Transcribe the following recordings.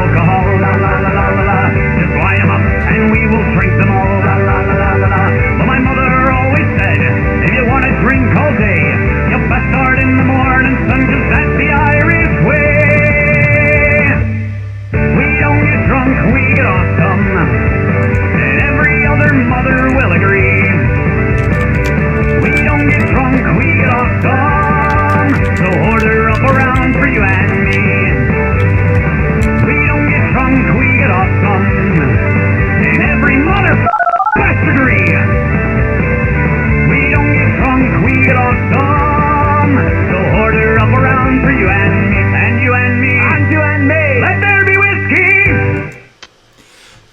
alcohol, la la la la la la. Just line 'em up and we will drink them all, la la la la la la. But my mother always said, if you want to drink all day, you best start in the morning, son, 'cause that's the Irish way. We don't get drunk, we get awesome, and every other mother will agree. We don't get drunk, we get awesome, so order up around for you and me. We don't get drunk, we get awesome, and every mother must agree. We don't get drunk, we get awesome, so order up around for you and me, and you and me, and you and me. Let there be whiskey!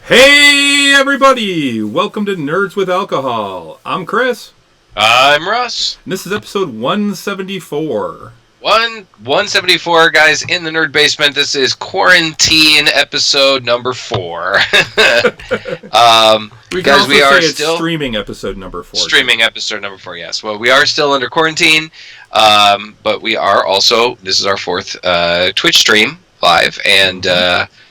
Hey everybody! Welcome to Nerds with Alcohol. I'm Chris. I'm Russ. And this is episode 174. 174, guys, in the Nerd Basement. This is Quarantine episode number 4. We guys, we are still streaming episode number 4. Streaming episode number 4, yes. Well, we are still under quarantine, but we are also, this is our 4th Twitch stream live, and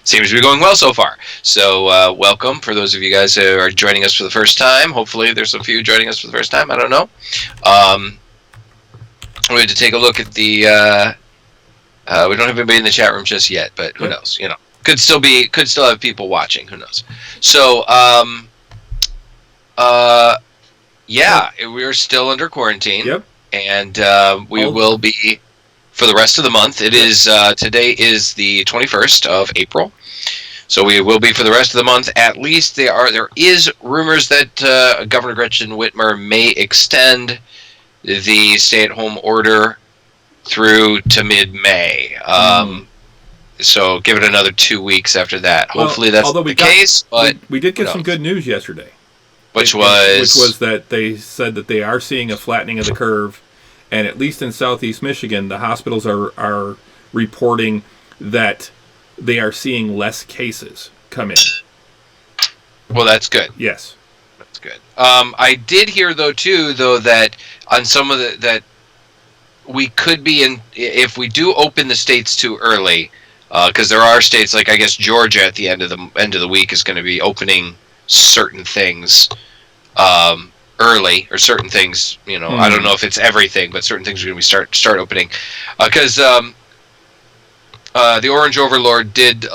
seems to be going well so far. So welcome for those of you guys who are joining us for the first time. Hopefully there's a few joining us for the first time. I don't know. We had to take a look at the we don't have anybody in the chat room just yet, but who knows, you know. Could still have people watching, who knows. So yeah, we're still under quarantine. Yep. And we will be for the rest of the month. It is today is the 21st of April. So we will be for the rest of the month. At least there is rumors that Governor Gretchen Whitmer may extend the stay-at-home order through to mid-May. So give it another 2 weeks after that. Hopefully that's the case. But we did get some good news yesterday. Which was that they said that they are seeing a flattening of the curve, and at least in Southeast Michigan, the hospitals are reporting that they are seeing less cases come in. Well, that's good. Yes. That's good. I did hear, that on some of that we could be in, if we do open the states too early, because there are states like, I guess, Georgia at the end of the week is going to be opening certain things early, or certain things, you know, I don't know if it's everything, but certain things are going to be start opening, because the Orange Overlord did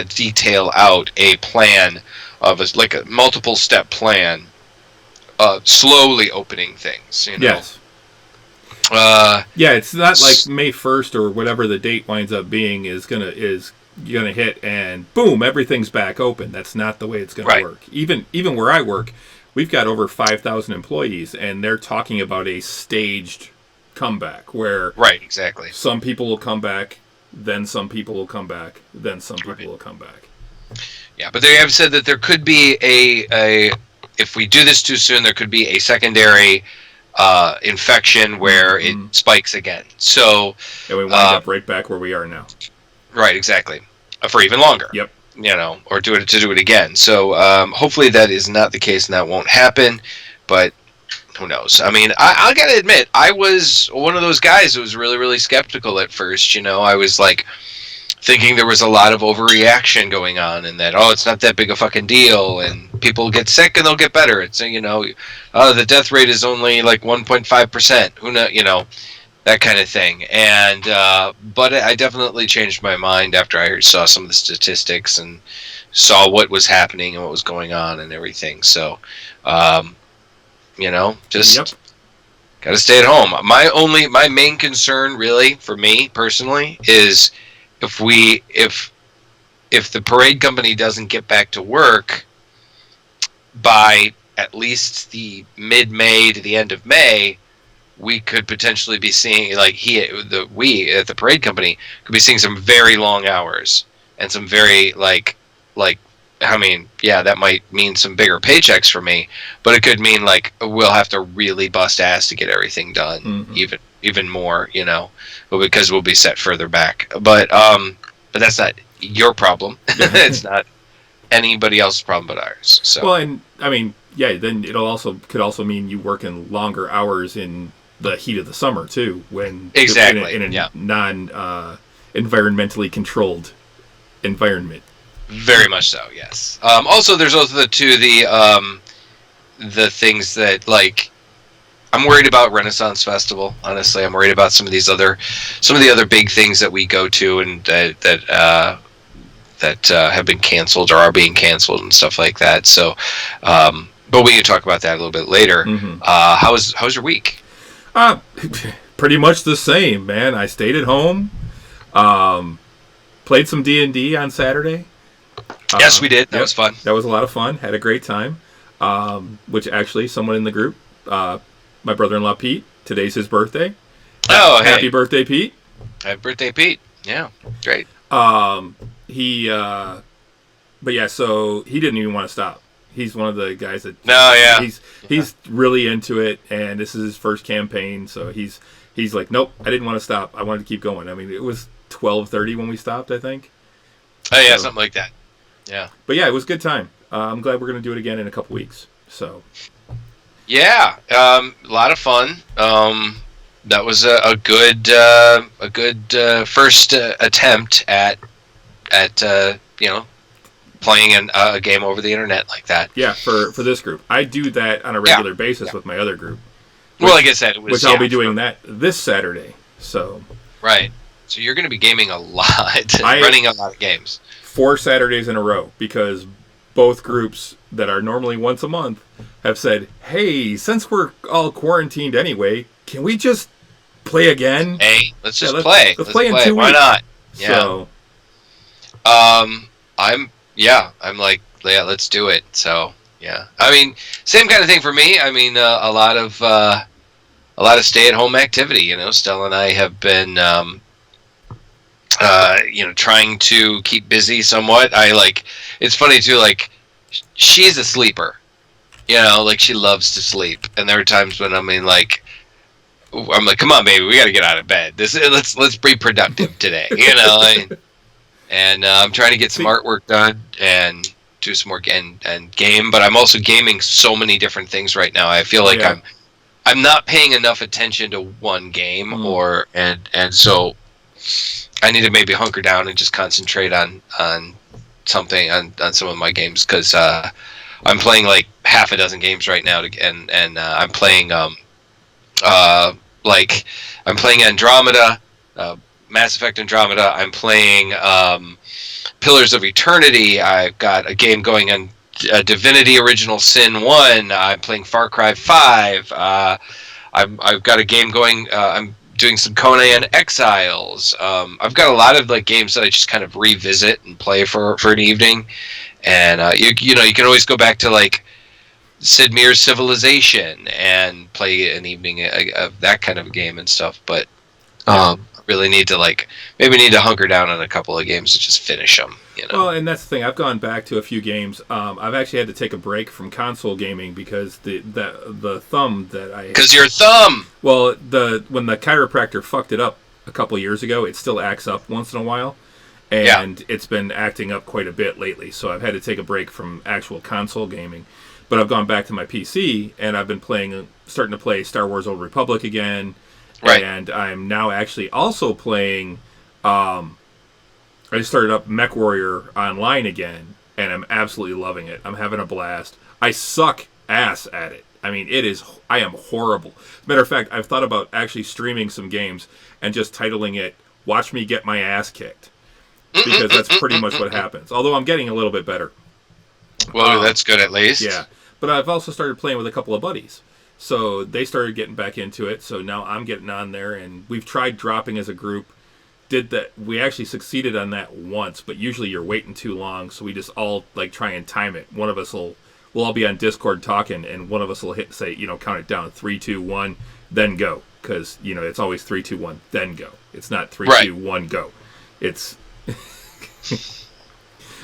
detail out a plan of a multiple step plan of slowly opening things, you know. Yes. Yeah, it's not like May 1st or whatever the date winds up being is gonna hit and boom, everything's back open. That's not the way it's gonna work. Even where I work, we've got over 5,000 employees, and they're talking about a staged comeback where exactly. Some people will come back, then some people will come back, then some people will come back. Yeah, but they have said that there could be a if we do this too soon, there could be a secondary infection where it spikes again. So and we wind up right back where we are now. Right, exactly. For even longer. Yep. You know, or do it again. So hopefully that is not the case and that won't happen. But who knows? I mean, I gotta admit, I was one of those guys who was really, really skeptical at first. You know, I was like thinking there was a lot of overreaction going on, and that it's not that big a fucking deal, and people get sick and they'll get better. It's the death rate is only like 1.5%. Who knows? You know, that kind of thing. And but I definitely changed my mind after I saw some of the statistics and saw what was happening and what was going on and everything. So. Just gotta stay at home. My main concern, really, for me personally, is if the parade company doesn't get back to work by at least the mid-May to the end of May, we could potentially be seeing we at the parade company could be seeing some very long hours and some very that might mean some bigger paychecks for me, but it could mean we'll have to really bust ass to get everything done, even more, you know, because we'll be set further back. But that's not your problem. It's not anybody else's problem but ours. So. Well, and I mean, yeah, then could also mean you work in longer hours in the heat of the summer too, when exactly in a non environmentally controlled environment. Very much so, yes. Also, there's also the things that, like, I'm worried about Renaissance Festival. Honestly, I'm worried about some of the other big things that we go to and that have been canceled or are being canceled and stuff like that. So, but we can talk about that a little bit later. Mm-hmm. How's your week? Pretty much the same, man. I stayed at home. Played some D&D on Saturday. Yes, we did. That was fun. That was a lot of fun. Had a great time. Which actually, someone in the group, my brother-in-law Pete, today's his birthday. Oh, hey. Happy birthday, Pete. Happy birthday, Pete. Yeah, great. But yeah, so he didn't even want to stop. He's one of the guys that... No, yeah. He's really into it, and this is his first campaign, so he's like, nope, I didn't want to stop. I wanted to keep going. I mean, it was 12:30 when we stopped, I think. Oh, yeah, something like that. Yeah. But yeah, it was a good time. I'm glad we're going to do it again in a couple weeks. So. Yeah, a lot of fun. That was a good first attempt at playing a game over the internet like that. Yeah, for this group, I do that on a regular basis with my other group. Well, like I said, it was, I'll be doing that this Saturday. So. Right. So you're going to be gaming a lot, running a lot of games. 4 Saturdays in a row, because both groups that are normally once a month have said, hey, since we're all quarantined anyway, can we just play again? Hey, let's just play. Let's play in 2 weeks. Why not? Yeah. So, I'm like, yeah, let's do it. So, yeah. I mean, same kind of thing for me. I mean, a lot of stay-at-home activity. Stella and I have been, trying to keep busy somewhat. It's funny too, like, she's a sleeper, like she loves to sleep. And there are times when I'm like, come on, baby, we got to get out of bed. Let's be productive today, and I'm trying to get some artwork done and do some work and game, but I'm also gaming so many different things right now. I feel like I'm not paying enough attention to one game and so I need to maybe hunker down and just concentrate on something on some of my games, because I'm playing like half a dozen games right now, and I'm playing I'm playing Andromeda, Mass Effect Andromeda. I'm playing Pillars of Eternity. I've got a game going on Divinity Original Sin 1. I'm playing Far Cry 5. I've got a game going. I'm doing some Conan Exiles. I've got a lot of like games that I just kind of revisit and play for an evening. And you can always go back to like Sid Meier's Civilization and play an evening of that kind of a game and stuff. But I really need to maybe hunker down on a couple of games to just finish them. Well, and that's the thing. I've gone back to a few games. I've actually had to take a break from console gaming because the thumb that I... Because your thumb! Well, when the chiropractor fucked it up a couple years ago, it still acts up once in a while. And it's been acting up quite a bit lately. So I've had to take a break from actual console gaming. But I've gone back to my PC, and I've been starting to play Star Wars Old Republic again. Right. And I'm now actually also playing... I started up MechWarrior Online again, and I'm absolutely loving it. I'm having a blast. I suck ass at it. I mean, I am horrible. Matter of fact, I've thought about actually streaming some games and just titling it, Watch Me Get My Ass Kicked. Because that's pretty much what happens. Although I'm getting a little bit better. Well, that's good at least. Yeah. But I've also started playing with a couple of buddies. So they started getting back into it, so now I'm getting on there, and we've tried dropping as a group. We actually succeeded on that once, but usually you're waiting too long, so we just all try and time it. One of us we'll all be on Discord talking, and one of us will count it down 3, 2, 1, then go, because it's always 3, 2, 1, then go. It's not 3, 2, 1, go. It's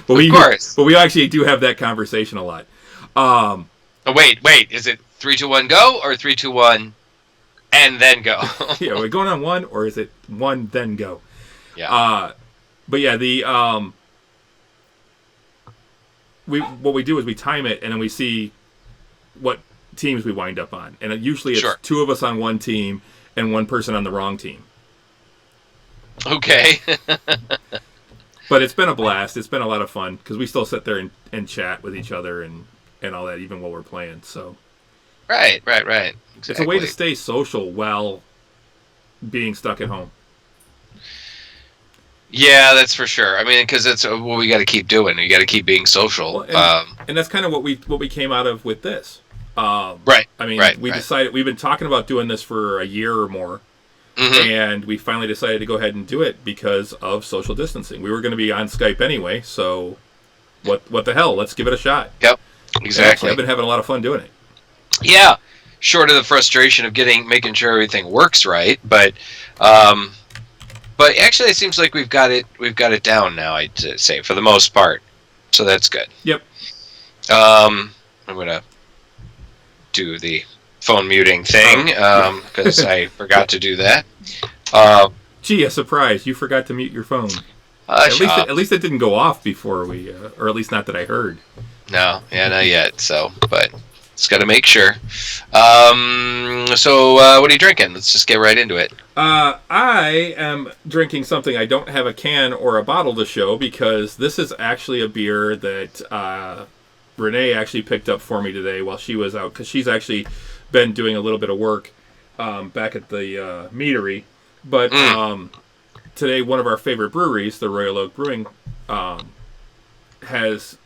but we actually do have that conversation a lot. Wait, is it 3, 2, 1, go, or 3, 2, 1, and then go? Yeah, are we going on 1, or is it 1, then go? Yeah. But yeah, what we do is we time it, and then we see what teams we wind up on, and usually it's 2 of us on one team and 1 person on the wrong team. Okay. But it's been a blast. It's been a lot of fun because we still sit there and chat with each other and all that even while we're playing. So Right. Exactly. It's a way to stay social while being stuck at home. Yeah, that's for sure. I mean, because that's what we got to keep doing. We got to keep being social. Well, and that's kind of what we came out of with this. Right. I mean, we decided we've been talking about doing this for a year or more, and we finally decided to go ahead and do it because of social distancing. We were going to be on Skype anyway, so what the hell? Let's give it a shot. Yep. Exactly. Actually, I've been having a lot of fun doing it. Yeah. Short of the frustration of making sure everything works right, but actually, it seems like we've got it down now. I'd say for the most part, so that's good. Yep. I'm gonna do the phone muting thing because I forgot to do that. Gee, a surprise! You forgot to mute your phone. At least it didn't go off before we, or at least not that I heard. No, not yet. So, but just got to make sure. So, what are you drinking? Let's just get right into it. I am drinking something. I don't have a can or a bottle to show because this is actually a beer that Renee actually picked up for me today while she was out because she's actually been doing a little bit of work back at the meadery. But today, one of our favorite breweries, the Royal Oak Brewing,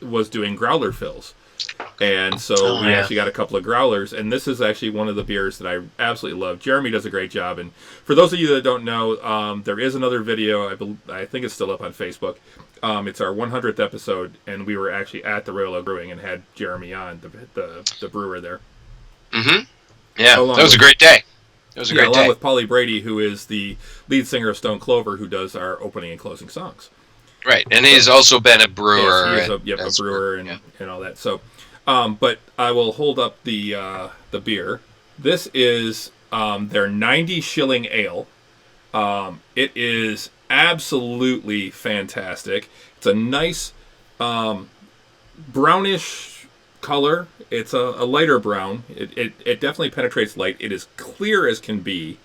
was doing growler fills. And so we actually got a couple of growlers, and this is actually one of the beers that I absolutely love. Jeremy does a great job, and for those of you that don't know, there is another video, I think it's still up on Facebook. It's our 100th episode, and we were actually at the Royal Oak Brewing and had Jeremy on, the brewer there. Mm-hmm. Yeah, that was a great day. It was a great day. Along with Paulie Brady, who is the lead singer of Stone Clover, who does our opening and closing songs. Right, and he's also been a brewer. Yes, he is a brewer and all that. So, but I will hold up the beer. This is their 90 shilling ale. It is absolutely fantastic. It's a nice brownish color. It's a lighter brown. It definitely penetrates light. It is clear as can be,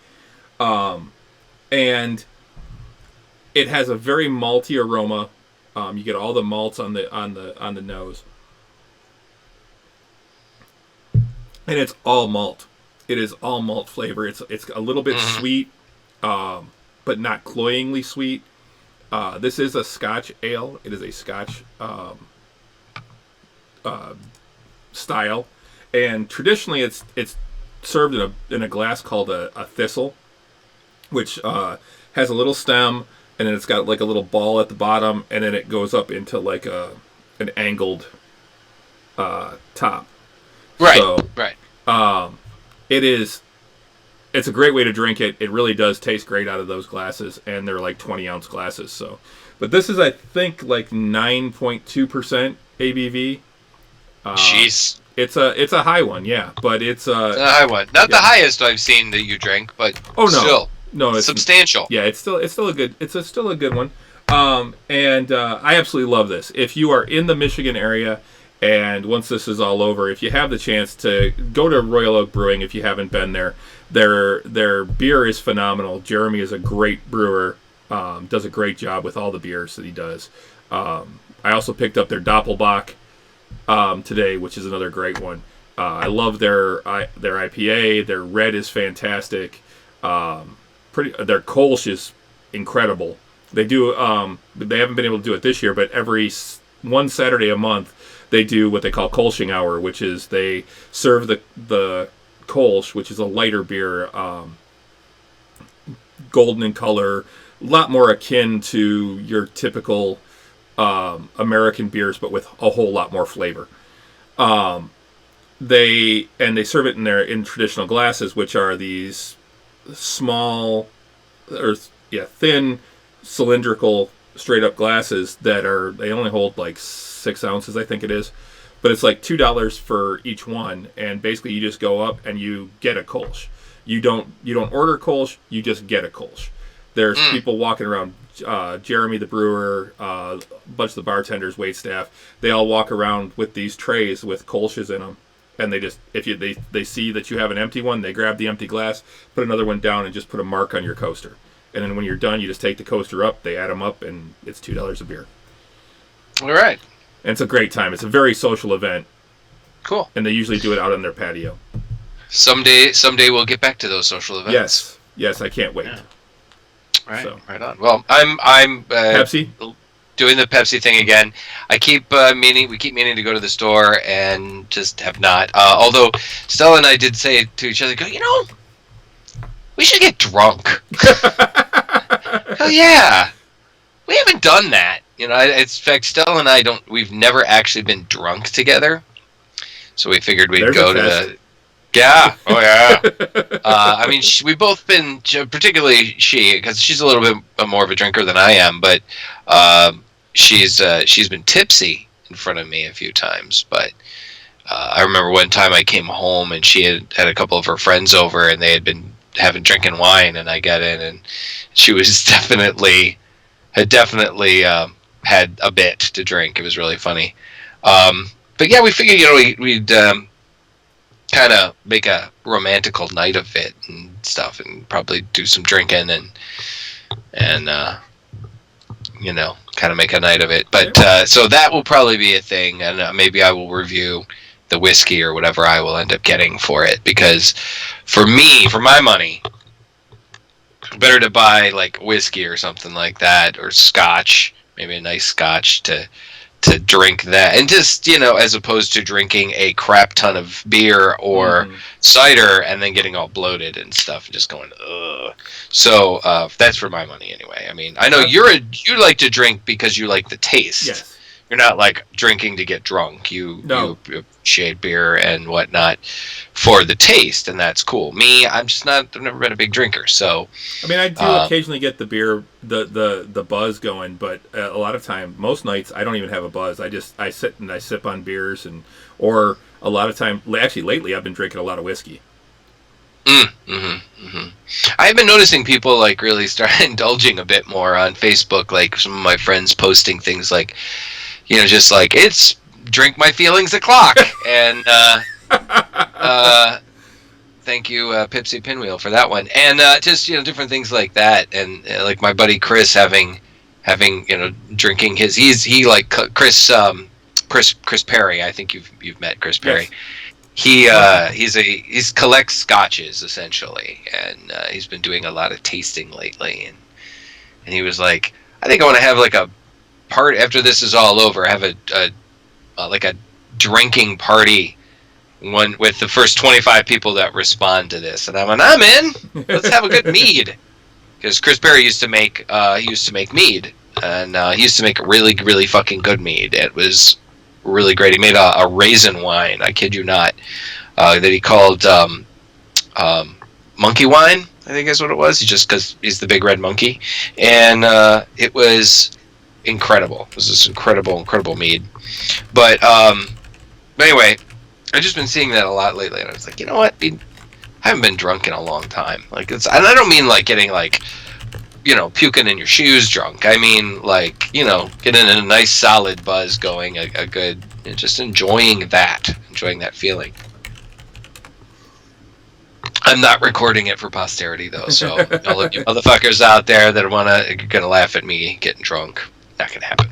and it has a very malty aroma. You get all the malts on the nose, and it's all malt. It is all malt flavor. It's a little bit sweet, but not cloyingly sweet. This is a Scotch ale. It is a Scotch style, and traditionally it's served in a glass called a thistle, which has a little stem. And then it's got like a little ball at the bottom, and then it goes up into like an angled top. Right. So, right. It's a great way to drink it. It really does taste great out of those glasses, and they're like 20-ounce glasses. So, but this is I think like 9.2% ABV. Jeez. It's a high one, yeah, but it's a high one. Not the highest I've seen that you drink, but still. No, it's substantial. Yeah, it's still a good one. And I absolutely love this. If you are in the Michigan area, and once this is all over, if you have the chance to go to Royal Oak Brewing, if you haven't been there, their beer is phenomenal. Jeremy is a great brewer, does a great job with all the beers that he does. I also picked up their Doppelbock today, which is another great one. I love their IPA. Their red is fantastic. Their Kolsch is incredible. They do. They haven't been able to do it this year, but every one Saturday a month they do what they call Kolsching Hour, which is they serve the Kolsch, which is a lighter beer, golden in color, a lot more akin to your typical American beers, but with a whole lot more flavor. They serve it in traditional glasses, which are these small thin cylindrical straight up glasses they only hold like 6 ounces, I think it is, but it's like $2 for each one, and basically you just go up and you get a Kolsch. You don't order Kolsch, you just get a Kolsch. There's people walking around, Jeremy the brewer, a bunch of the bartenders, waitstaff, they all walk around with these trays with Kolsch's in them. And they just, if they see that you have an empty one, they grab the empty glass, put another one down, and just put a mark on your coaster. and then when you're done, you just take the coaster up. They add them up, and it's $2 a beer. All right. And it's a great time. It's a very social event. Cool. And they usually do it out on their patio. Someday we'll get back to those social events. Yes, I can't wait. Yeah. Right, right on. Well, I'm Pepsi? Doing the Pepsi thing again. We keep meaning to go to the store and just have not. Although Stella and I did say to each other, we should get drunk. Oh yeah, we haven't done that. In fact, Stella and I we've never actually been drunk together. So we figured we'd go to. Yeah. Oh yeah. We've both been, particularly she, because she's a little bit more of a drinker than I am, but she's been tipsy in front of me a few times. But I remember one time I came home and she had a couple of her friends over and they had been drinking wine, and I got in and she was definitely had a bit to drink. It was really funny. But yeah, we figured we'd kind of make a romantical night of it and stuff, and probably do some drinking and kind of make a night of it. But so that will probably be a thing, and maybe I will review the whiskey or whatever I will end up getting for it, because for my money, better to buy like whiskey or something like that, or scotch, maybe a nice scotch to drink that, and just as opposed to drinking a crap ton of beer or cider and then getting all bloated and stuff and just going ugh. So that's for my money anyway. I mean, I know you like to drink because you like the taste. Yes. You're not like drinking to get drunk. You appreciate beer and whatnot for the taste, and that's cool. Me, I've never been a big drinker, so. I mean, I do occasionally get the beer, the buzz going, but a lot of time, most nights, I don't even have a buzz. I sit and I sip on beers, or a lot of time, actually lately, I've been drinking a lot of whiskey. I've been noticing people like really start indulging a bit more on Facebook, like some of my friends posting things like, just like, it's drink my feelings o'clock, and thank you, Pipsy Pinwheel, for that one, and just different things like that, and like my buddy Chris having drinking his, he like Chris Perry. I think you've met Chris Perry. Yes. He collects scotches essentially, and he's been doing a lot of tasting lately, and he was like, I think I want to have like a part after this is all over, have a drinking party one with the first 25 people that respond to this, and I'm in. Let's have a good mead, because Chris Perry used to make mead, and he used to make really, really fucking good mead. It was really great. He made a raisin wine, I kid you not, that he called monkey wine, I think is what it was, just because he's the big red monkey, and it was incredible. It was this incredible mead. But anyway, I've just been seeing that a lot lately, and I was like, you know what? I haven't been drunk in a long time. Like, and I don't mean like getting like, puking in your shoes drunk. I mean like, getting a nice solid buzz going, a good, just enjoying that feeling. I'm not recording it for posterity though, so all of you motherfuckers out there that are gonna laugh at me getting drunk, not gonna happen.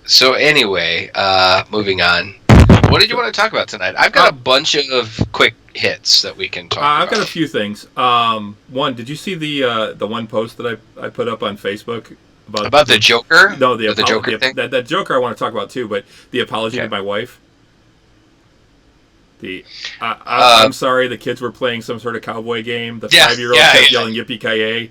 So anyway, moving on. What did you want to talk about tonight? I've got a bunch of quick hits that we can talk about. I've got a few things. One, did you see the one post that I put up on Facebook about the Joker? No, the Joker thing. That Joker I want to talk about too, but the apology to my wife. I'm sorry, the kids were playing some sort of cowboy game. The 5-year-old kept yelling yippee-ki-yay.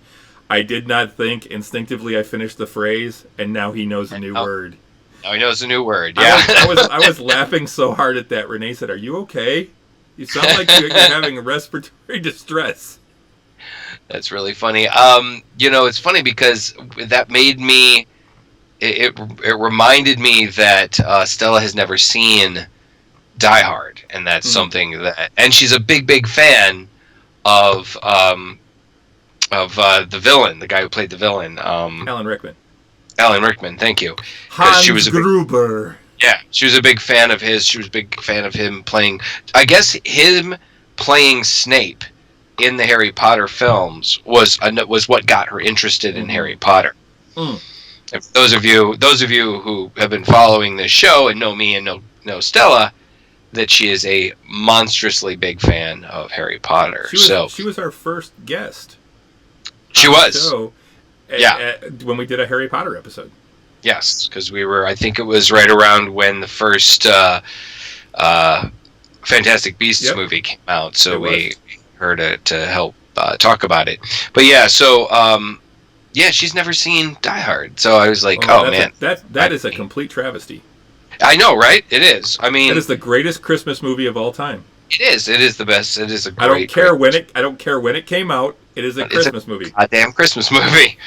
I did not think. Instinctively, I finished the phrase, and now he knows a new word. Now he knows a new word, yeah. I was laughing so hard at that. Renee said, "Are you okay? You sound like you're having respiratory distress." That's really funny. It's funny because that made me... It reminded me that Stella has never seen Die Hard, and that's something that... And she's a big fan of the villain, the guy who played the villain. Alan Rickman. Alan Rickman, thank you. Hans Gruber. She was a big fan of his. She was a big fan of him playing... I guess him playing Snape in the Harry Potter films was what got her interested in Harry Potter. Mm. And for those of you who have been following this show and know me and know Stella, that she is a monstrously big fan of Harry Potter. She was our first guest. She was. Show when we did a Harry Potter episode. Yes, because I think it was right around when the first Fantastic Beasts movie came out, so we heard it to help talk about it. But yeah, so she's never seen Die Hard, so I was like, man, that is a complete travesty. I know, right? It is. I mean, it is the greatest Christmas movie of all time. It is. It is the best. It is a great. I don't care when it came out. It is a Christmas movie. A damn Christmas movie.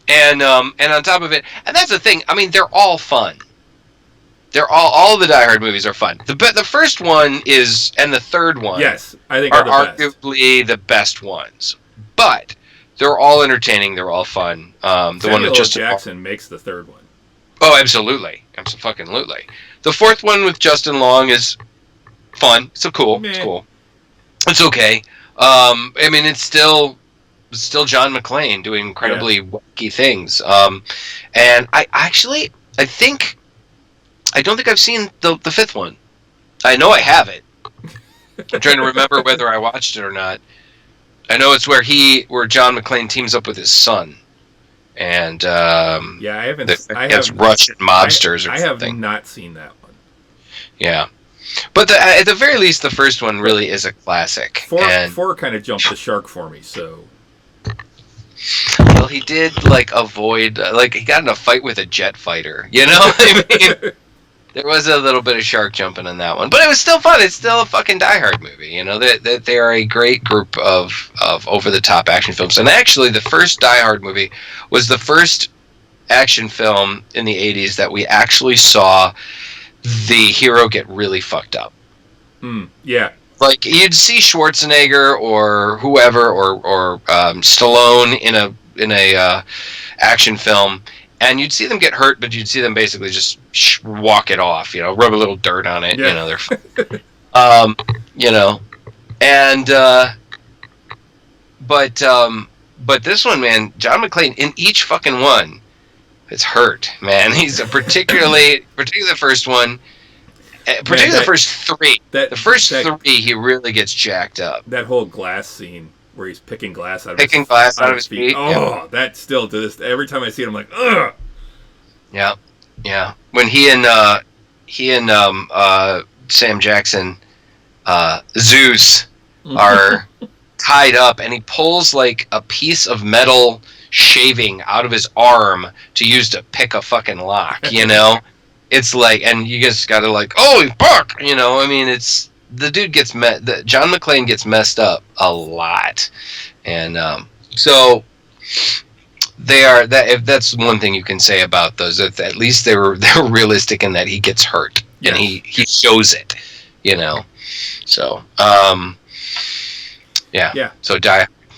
And on top of it, and that's the thing. I mean, they're all fun. They're all the Die Hard movies are fun. The first one is, and the third one, yes, I think are arguably the best ones. But they're all entertaining. They're all fun. The one that Justin Jackson makes the third one. Oh, absolutely, absolutely. The fourth one with Justin Long is fun. It's cool. It's cool. It's okay. I mean, it's still John McClane doing incredibly wacky things. And I don't think I've seen the fifth one. I know I have it. I'm trying to remember whether I watched it or not. I know it's where John McClane teams up with his son. And I haven't. It's Russian mobsters or something. I have not seen that one. Yeah. But at the very least, the first one really is a classic. Four kind of jumped the shark for me, so... Well, he did, avoid... he got in a fight with a jet fighter, you know? I mean, there was a little bit of shark jumping in that one. But it was still fun. It's still a fucking Die Hard movie, you know? They are a great group of over-the-top action films. And actually, the first Die Hard movie was the first action film in the 80s that we actually saw the hero get really fucked up. Yeah. Like, you'd see Schwarzenegger or whoever or Stallone in a action film, and you'd see them get hurt, but you'd see them basically just walk it off, you know, rub a little dirt on it, you know, they're fine. You know, and but this one, man, John McClane in each fucking one, it's hurt, man. He's particularly the first one. Particularly the first three. The first three, he really gets jacked up. That whole glass scene where he's picking glass out of his feet. Oh, that still to this. Every time I see it, I'm like, ugh. Yeah, yeah. When he and Sam Jackson, Zeus, are tied up, and he pulls like a piece of metal shaving out of his arm to use to pick a fucking lock. You know. It's like, and you just gotta holy fuck, you know. I mean, it's the dude gets John McClane gets messed up a lot, and so they are that. If that's one thing you can say about those, at least they're realistic in that he gets hurt and he shows it, you know. So yeah. So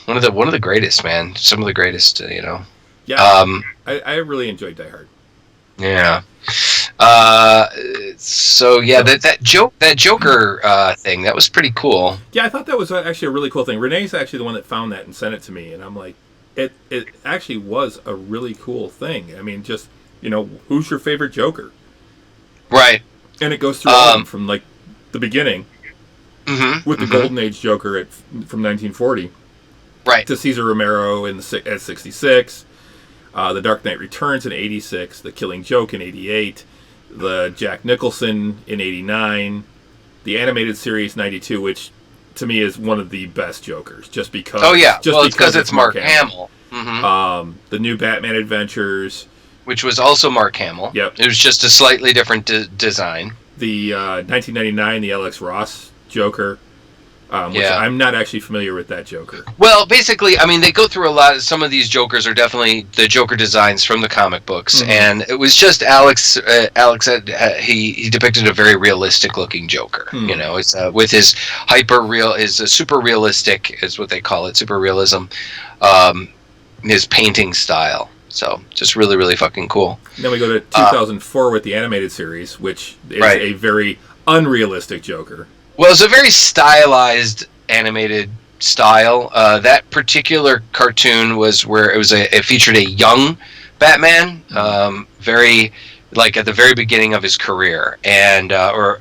one of the greatest, man. Some of the greatest, you know. Yeah. I really enjoyed Die Hard. Yeah. That Joker thing, that was pretty cool. Yeah, I thought that was actually a really cool thing. Renee's actually the one that found that and sent it to me, and I'm like, it actually was a really cool thing. I mean, just, you know, who's your favorite Joker? Right. And it goes through all of them from the beginning with the Golden Age Joker from 1940, right, to Cesar Romero at 66. The Dark Knight Returns in 86, The Killing Joke in 88, the Jack Nicholson in 89, the animated series 92, which to me is one of the best Jokers, just because. Oh yeah, because it's Mark Hamill. The new Batman Adventures, which was also Mark Hamill. Yep, it was just a slightly different design. The 1999, the Alex Ross Joker. Which I'm not actually familiar with that Joker. Well, basically, I mean, they go through a lot. Some of these Jokers are definitely the Joker designs from the comic books, and it was just Alex. He depicted a very realistic-looking Joker. You know, it's with his super realistic is what they call it, super realism. His painting style. So, just really, really fucking cool. Then we go to 2004 with the animated series, which is a very unrealistic Joker. Well, it's a very stylized animated style. That particular cartoon was where it featured a young Batman, very like at the very beginning of his career, and well,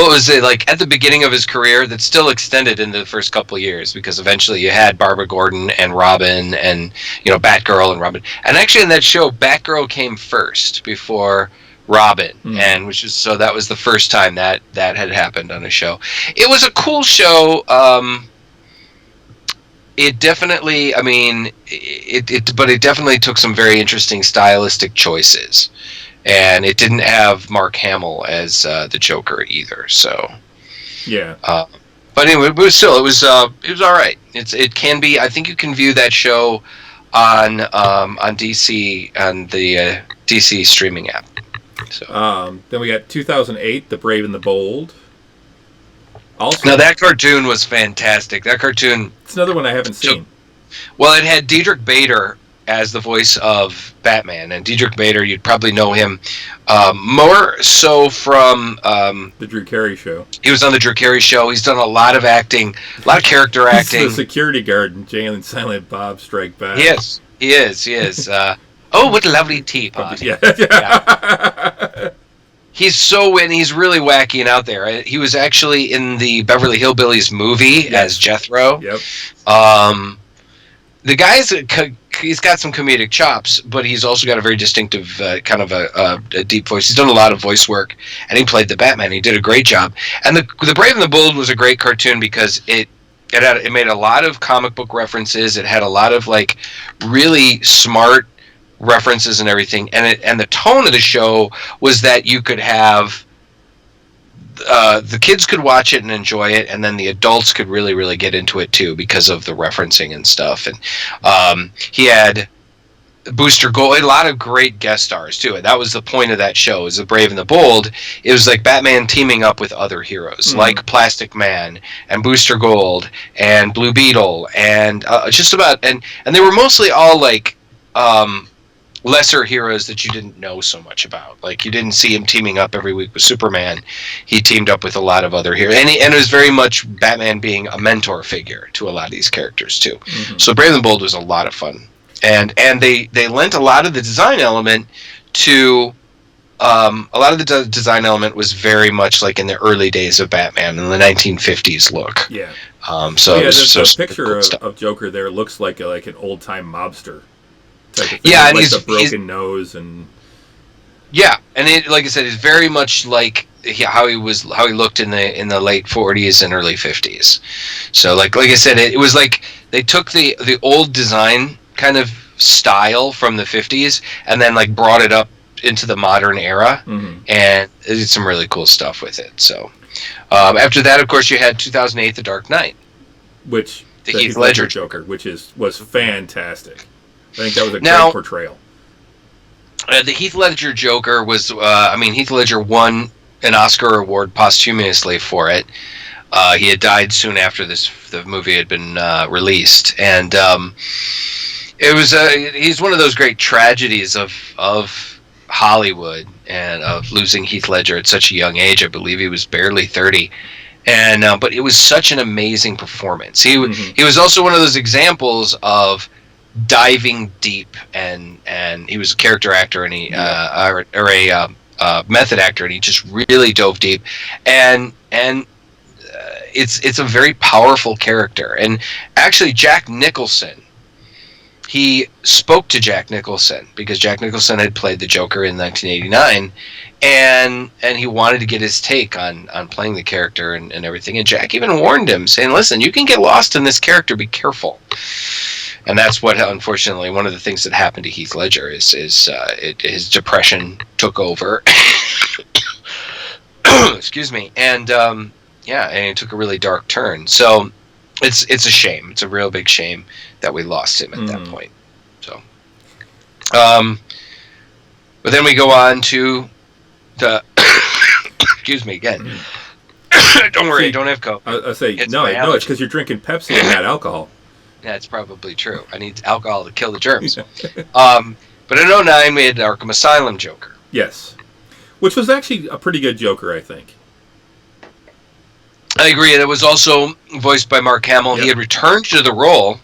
it was like at the beginning of his career that still extended into the first couple of years, because eventually you had Barbara Gordon and Robin and Batgirl and Robin, and actually in that show Batgirl came first before Robin, and so that was the first time that had happened on a show. It was a cool show. It definitely, I mean, but it definitely took some very interesting stylistic choices, and it didn't have Mark Hamill as the Joker either. So, yeah. But anyway, it was all right. It can be. I think you can view that show on DC on the DC streaming app. So. Then we got 2008, The Brave and the Bold. Also, now that cartoon was fantastic. That cartoon. It's another one I haven't seen. Well, it had Diedrich Bader as the voice of Batman, and Diedrich Bader, you'd probably know him more so from the Drew Carey Show. He was on the Drew Carey Show. He's done a lot of acting, a lot of character acting. He's the security guard in Jay and Silent Bob Strike Back. Yes, he is. Oh, what a lovely teapot! Yeah. He's really wacky and out there. He was actually in the Beverly Hillbillies movie as Jethro. Yep. The guy's he's got some comedic chops, but he's also got a very distinctive kind of a deep voice. He's done a lot of voice work, and he played the Batman. He did a great job. And the Brave and the Bold was a great cartoon because it made a lot of comic book references. It had a lot of like really smart references and everything, and the tone of the show was that you could have the kids could watch it and enjoy it, and then the adults could really, really get into it too because of the referencing and stuff. And he had Booster Gold, a lot of great guest stars too. And that was the point of that show, is The Brave and the Bold. It was like Batman teaming up with other heroes, like Plastic Man and Booster Gold and Blue Beetle, and just about, and they were mostly all like lesser heroes that you didn't know so much about. Like, you didn't see him teaming up every week with Superman. He teamed up with a lot of other heroes, and it was very much Batman being a mentor figure to a lot of these characters too. So Brave and the Bold was a lot of fun, and they lent a lot of the design element to a lot of the design element was very much like in the early days of Batman in the 1950s look. Yeah. So the picture of Joker there looks like an old time mobster type of thing. Yeah, and like he's a broken nose and. Yeah, and it, like I said, it's very much like how he looked in the late 40s and early 50s. So like I said, it was like they took the old design kind of style from the 50s and then like brought it up into the modern era, and it did some really cool stuff with it. So after that, of course, you had 2008, The Dark Knight, which the Heath Ledger Joker, which was fantastic. I think that was a great portrayal. The Heath Ledger Joker was, Heath Ledger won an Oscar award posthumously for it. He had died soon after the movie had been released, and it was he's one of those great tragedies of Hollywood and of losing Heath Ledger at such a young age. I believe he was barely 30. And but it was such an amazing performance. He was also one of those examples of diving deep, and he was a character actor, and he or a method actor, and he just really dove deep, and it's a very powerful character. And actually, Jack Nicholson, he spoke to Jack Nicholson because Jack Nicholson had played the Joker in 1989, and he wanted to get his take on playing the character and everything. And Jack even warned him, saying, "Listen, you can get lost in this character. Be careful." And that's what, unfortunately, one of the things that happened to Heath Ledger is his depression took over. Excuse me, and and it took a really dark turn. So it's a shame. It's a real big shame that we lost him at that point. So, but then we go on to the. Excuse me again. Don't worry, I don't have Coke. I say no, it's because you're drinking Pepsi and not alcohol. Yeah, it's probably true. I need alcohol to kill the germs. But in 2009, we had Arkham Asylum Joker. Yes. Which was actually a pretty good Joker, I think. I agree. And it was also voiced by Mark Hamill. Yep. He had returned to the role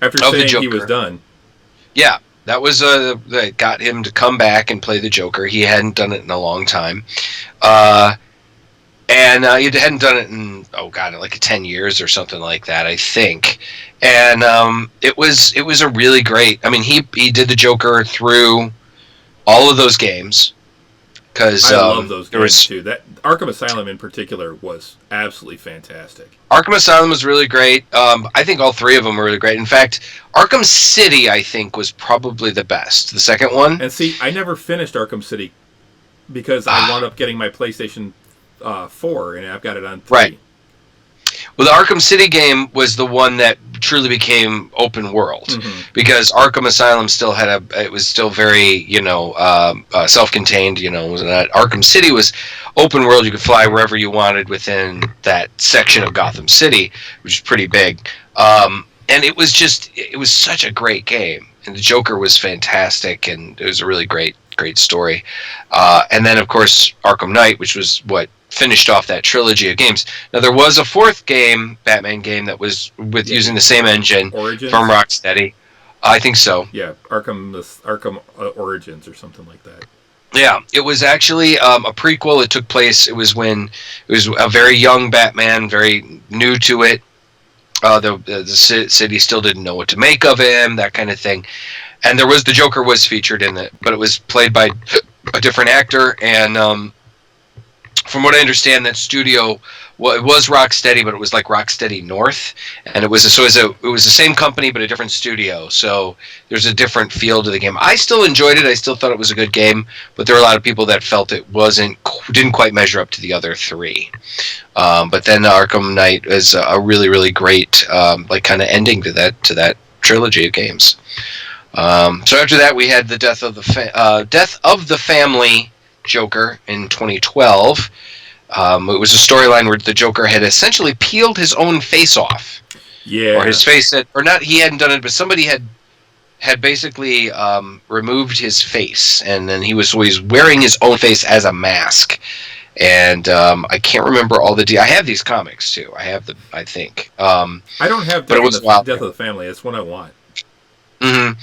after of saying the Joker. He was done. Yeah, that was that got him to come back and play the Joker. He hadn't done it in a long time. And he hadn't done it in, like 10 years or something like that, I think. And it was a really great. I mean, he did the Joker through all of those games. Because I love those games too. That Arkham Asylum in particular was absolutely fantastic. Arkham Asylum was really great. I think all three of them were really great. In fact, Arkham City, I think, was probably the best. The second one. And see, I never finished Arkham City because I wound up getting my PlayStation 4, and I've got it on 3. Right. Well, the Arkham City game was the one that truly became open world, because Arkham Asylum still had it was still very, self-contained, Arkham City was open world. You could fly wherever you wanted within that section of Gotham City, which is pretty big. And it was such a great game. And the Joker was fantastic, and it was a really great story. And then, of course, Arkham Knight, which was what finished off that trilogy of games. Now, there was a fourth Batman game, that was using the same engine Origins? from Rocksteady. I think so. Yeah, Arkham Origins or something like that. Yeah, it was actually a prequel. It took place. It was a very young Batman, very new to it. The city still didn't know what to make of him, that kind of thing. And the Joker was featured in it, but it was played by a different actor. And from what I understand, that studio, it was Rocksteady, but it was like Rocksteady North, and it was the same company but a different studio. So there's a different feel to the game. I still enjoyed it. I still thought it was a good game, but there were a lot of people that felt it didn't quite measure up to the other three. But then Arkham Knight is a really, really great kind of ending to that trilogy of games. So after that, we had the Death of the Family Joker in 2012. It was a storyline where the Joker had essentially peeled his own face off. Yeah. Or his face or not, he hadn't done it, but somebody had basically removed his face, and then he was wearing his own face as a mask. And I can't remember all the I have these comics too. I have them, I think. I don't have Death of the Family. That's what I want. Mm-hmm.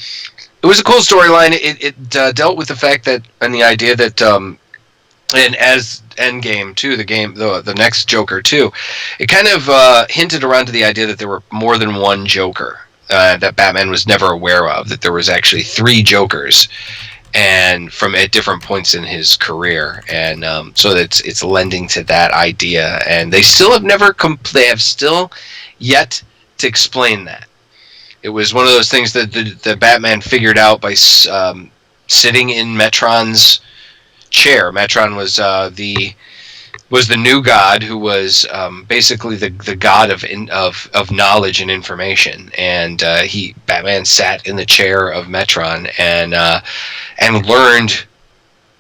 It was a cool storyline. It dealt with the fact that, and the idea that, and as Endgame too, the next Joker too, it kind of hinted around to the idea that there were more than one Joker that Batman was never aware of. That there was actually 3 Jokers, and at different points in his career, and so that it's lending to that idea. And they still have still yet to explain that. It was one of those things that the Batman figured out by sitting in Metron's chair. Metron was the new god, who was basically the god of knowledge and information. And Batman sat in the chair of Metron and learned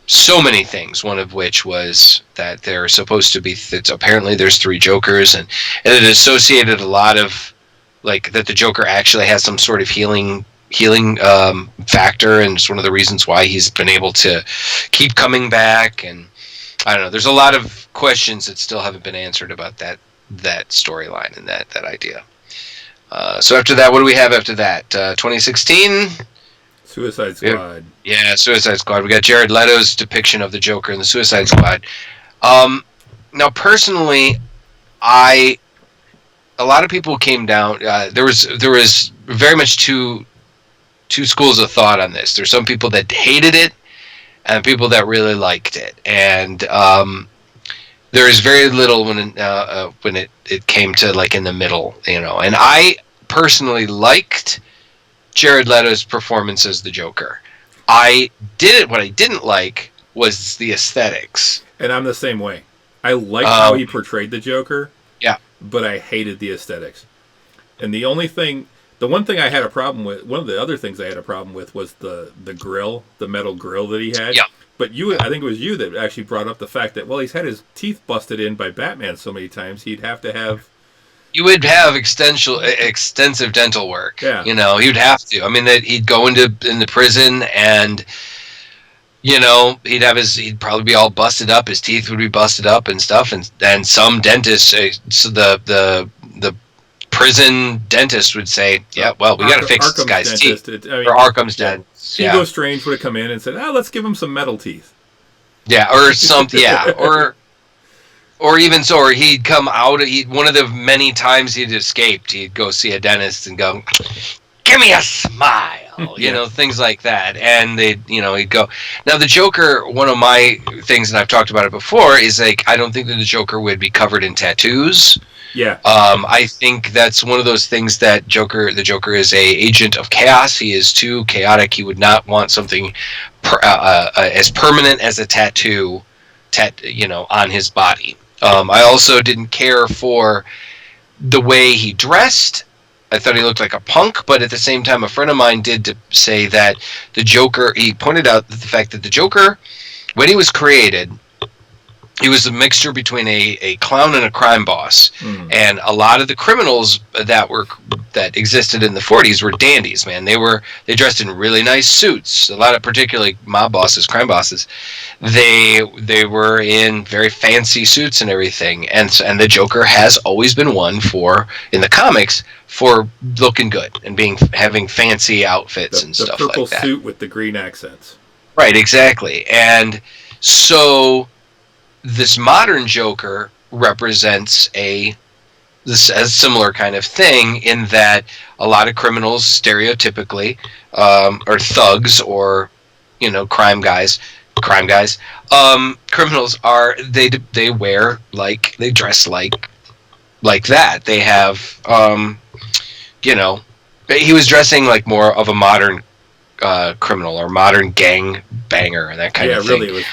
so many things. One of which was that there are supposed to be apparently there's 3 Jokers, and it associated a lot of that the Joker actually has some sort of healing factor, and it's one of the reasons why he's been able to keep coming back. And I don't know, there's a lot of questions that still haven't been answered about that storyline and that idea. So after that, what do we have after that? 2016? Suicide Squad. Yeah, Suicide Squad. We got Jared Leto's depiction of the Joker in the Suicide Squad. Now, personally, a lot of people came down. There was very much two schools of thought on this. There's some people that hated it, and people that really liked it. And there is very little when it came to in the middle, And I personally liked Jared Leto's performance as the Joker. What I didn't like was the aesthetics. And I'm the same way. I liked how he portrayed the Joker. Yeah. But I hated the aesthetics. And the one thing I had a problem with, one of the other things I had a problem with was the grill, the metal grill that he had. Yeah. But I think it was you that actually brought up the fact that, he's had his teeth busted in by Batman so many times, he'd have to have... You would have extensive dental work. Yeah. You'd have to. I mean, that he'd go into the prison, and he'd probably be all busted up. His teeth would be busted up and stuff. And some dentist, so the prison dentist would say, yeah, well, we got to fix this guy's teeth. Or Arkham's dentist. Hugo Strange would have come in and said, let's give him some metal teeth. Yeah, or something. Yeah, or even so, or he'd come out. One of the many times he'd escaped, he'd go see a dentist and go, "Give me a smile," things like that. And he'd go. Now the Joker, one of my things, and I've talked about it before, is like I don't think that the Joker would be covered in tattoos. Yeah. I think that's one of those things that the Joker is a agent of chaos. He is too chaotic. He would not want something as permanent as a tattoo, on his body. I also didn't care for the way he dressed. I thought he looked like a punk, but at the same time, a friend of mine did say that the Joker, he pointed out the fact that the Joker, when he was created, he was a mixture between a clown and a crime boss. And a lot of the criminals that existed in the 40s were dandies, man. They dressed in really nice suits. A lot of particularly mob bosses, crime bosses, they were in very fancy suits and everything. And the Joker has always been one in the comics for looking good and having fancy outfits and stuff like that. The purple suit with the green accents. Right, exactly. And so this modern Joker represents a similar kind of thing in that a lot of criminals stereotypically are thugs or crime guys. Criminals are they wear they dress like that. They have he was dressing like more of a modern criminal or modern gang banger and that kind of thing.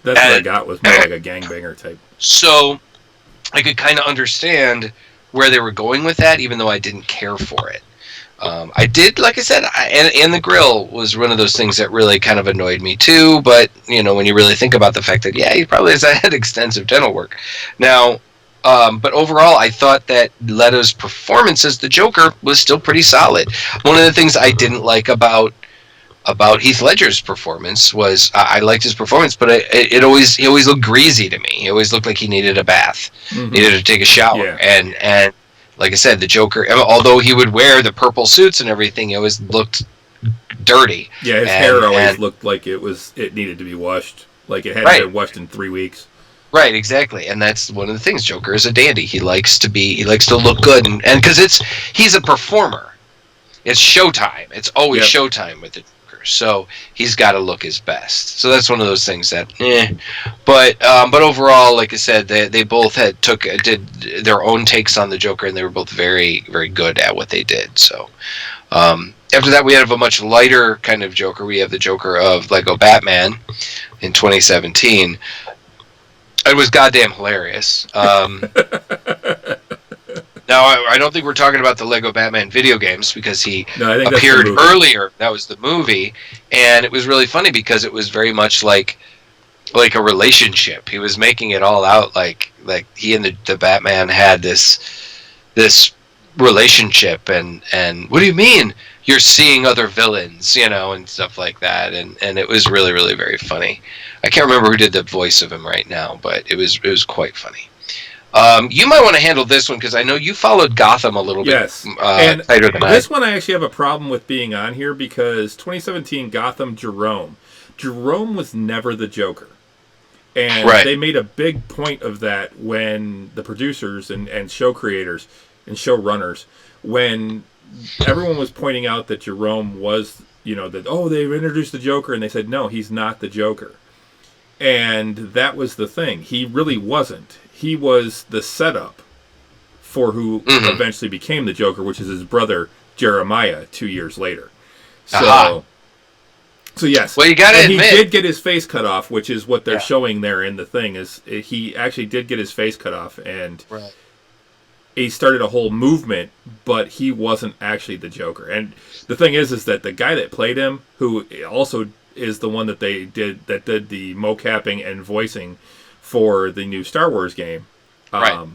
That's what I got was more like a gang banger type. So I could kind of understand where they were going with that, even though I didn't care for it. I did, like I said, and the grill was one of those things that really kind of annoyed me too. But when you really think about the fact that he probably has had extensive dental work now. But overall, I thought that Leto's performance as the Joker was still pretty solid. One of the things I didn't like about Heath Ledger's performance was I liked his performance, but he always looked greasy to me. He always looked like he needed a bath, needed to take a shower, and like I said, the Joker, although he would wear the purple suits and everything, he always looked dirty. Yeah, his hair always looked like it needed to be washed, like it hadn't been washed in 3 weeks. Right, exactly, and that's one of the things. Joker is a dandy. He likes to look good, and because he's a performer. It's showtime. It's always showtime with the Joker, so he's got to look his best. So that's one of those things that, But overall, like I said, they both did their own takes on the Joker, and they were both very, very good at what they did. So after that, we have a much lighter kind of Joker. We have the Joker of Lego Batman in 2017. It was goddamn hilarious. Now, I don't think we're talking about the Lego Batman video games because he appeared earlier. That was the movie, and it was really funny because it was very much like a relationship. He was making it all out like he and the Batman had this relationship, and what do you mean you're seeing other villains, and stuff like that, and it was really, really very funny. I can't remember who did the voice of him right now, but it was quite funny. You might want to handle this one because I know you followed Gotham a little bit tighter than I. This one I actually have a problem with being on here because 2017 Gotham Jerome was never the Joker. And they made a big point of that when the producers and show creators and showrunners, when everyone was pointing out that Jerome was, they introduced the Joker, and they said, no, he's not the Joker. And that was the thing. He really wasn't. He was the setup for who eventually became the Joker, which is his brother, Jeremiah, 2 years later. So yes. Well, you got to admit, he did get his face cut off, which is what they're showing there in the thing. Is he actually did get his face cut off, and he started a whole movement, but he wasn't actually the Joker. And the thing is that the guy that played him, who also is the one that did the mocapping and voicing for the new Star Wars game, which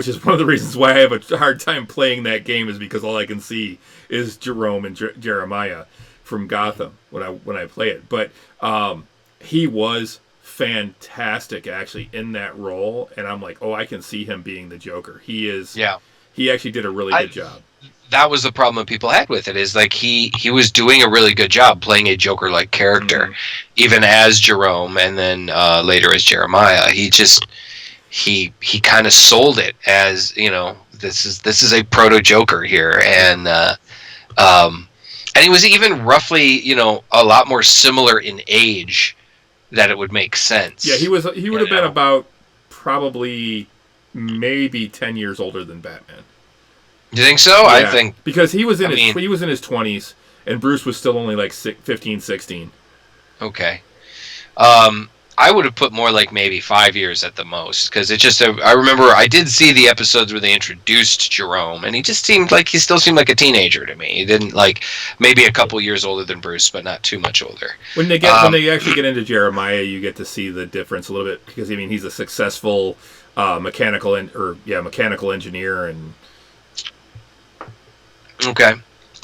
is one of the reasons why I have a hard time playing that game, is because all I can see is Jerome and Jeremiah from Gotham when I play it, but he was fantastic actually in that role, and I'm like, oh, I can see him being the Joker. He is. Yeah. He actually did a really good job. That was the problem that people had with it, is like he was doing a really good job playing a Joker-like character, even as Jerome, and then later as Jeremiah. He kind of sold it as, this is a proto Joker here, and he was even roughly, a lot more similar in age that it would make sense. Yeah, he would have been about probably maybe 10 years older than Batman. You think so? Yeah, I think because he was in his 20s, and Bruce was still only like 15, 16. Okay. I would have put more like maybe 5 years at the most, because it just, I remember I did see the episodes where they introduced Jerome, and he still seemed like a teenager to me. He didn't, like, maybe a couple years older than Bruce, but not too much older. When they actually get into Jeremiah, you get to see the difference a little bit, because he's a successful mechanical engineer, and okay.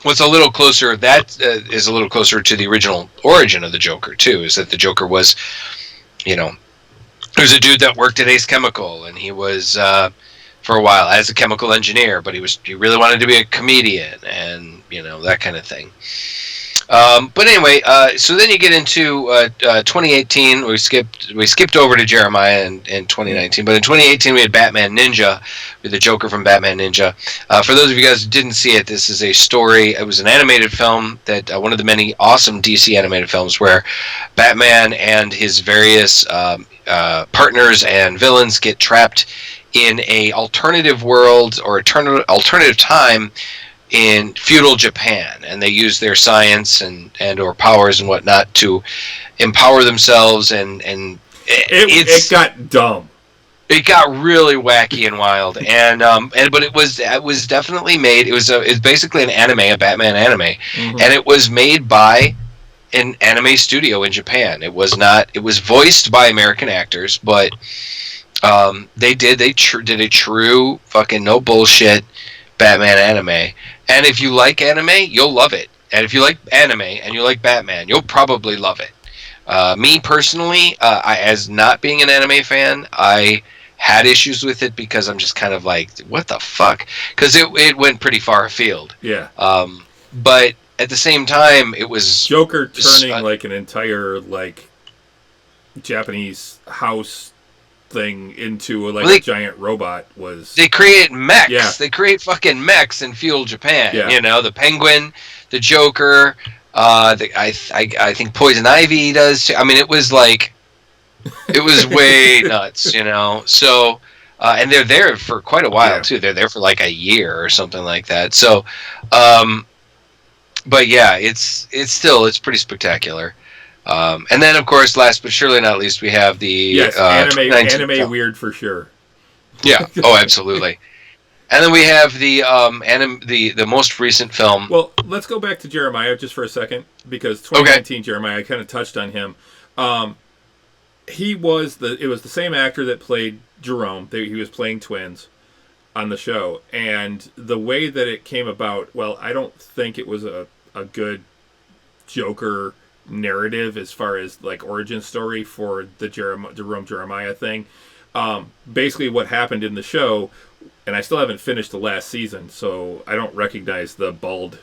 What's a little closer, that is a little closer to the original origin of the Joker, too, is that the Joker was, he was a dude that worked at Ace Chemical, and he was, for a while, as a chemical engineer, but he really wanted to be a comedian, and, that kind of thing. But anyway, so then you get into 2018. We skipped over to Jeremiah in 2019, but in 2018 we had Batman Ninja, with the Joker from Batman Ninja. For those of you guys who didn't see it, this is a story. It was an animated film that one of the many awesome DC animated films where Batman and his various partners and villains get trapped in a alternative world or alternative time in feudal Japan, and they use their science and or powers and whatnot to empower themselves, and it got dumb. It got really wacky and wild, but it was definitely made. It's basically an anime, a Batman anime, and it was made by an anime studio in Japan. It was voiced by American actors, but they did a true fucking no bullshit Batman anime. And if you like anime, you'll love it. And if you like anime and you like Batman, you'll probably love it. Me personally, as not being an anime fan, I had issues with it because I'm just kind of like, what the fuck? Because it went pretty far afield. Yeah. But at the same time, it was Joker turning like an entire like Japanese house thing into a giant robot was. They create mechs. Yeah. They create fucking mechs in feudal Japan. Yeah. The Penguin, the Joker. I think Poison Ivy does too. I mean, it was like, it was way nuts. So, and they're there for quite a while too. They're there for like a year or something like that. So, but yeah, it's pretty spectacular. And then, of course, last but surely not least, we have the anime weird for sure. Yeah. Oh, absolutely. And then we have the most recent film. Well, let's go back to Jeremiah just for a second, because 2019 Jeremiah, I kind of touched on him. It was the same actor that played Jerome. He was playing twins on the show, and the way that it came about, well, I don't think it was a good Joker narrative as far as like origin story for the Jerome Jeremiah thing. Basically what happened in the show, and I still haven't finished the last season, so I don't recognize the bald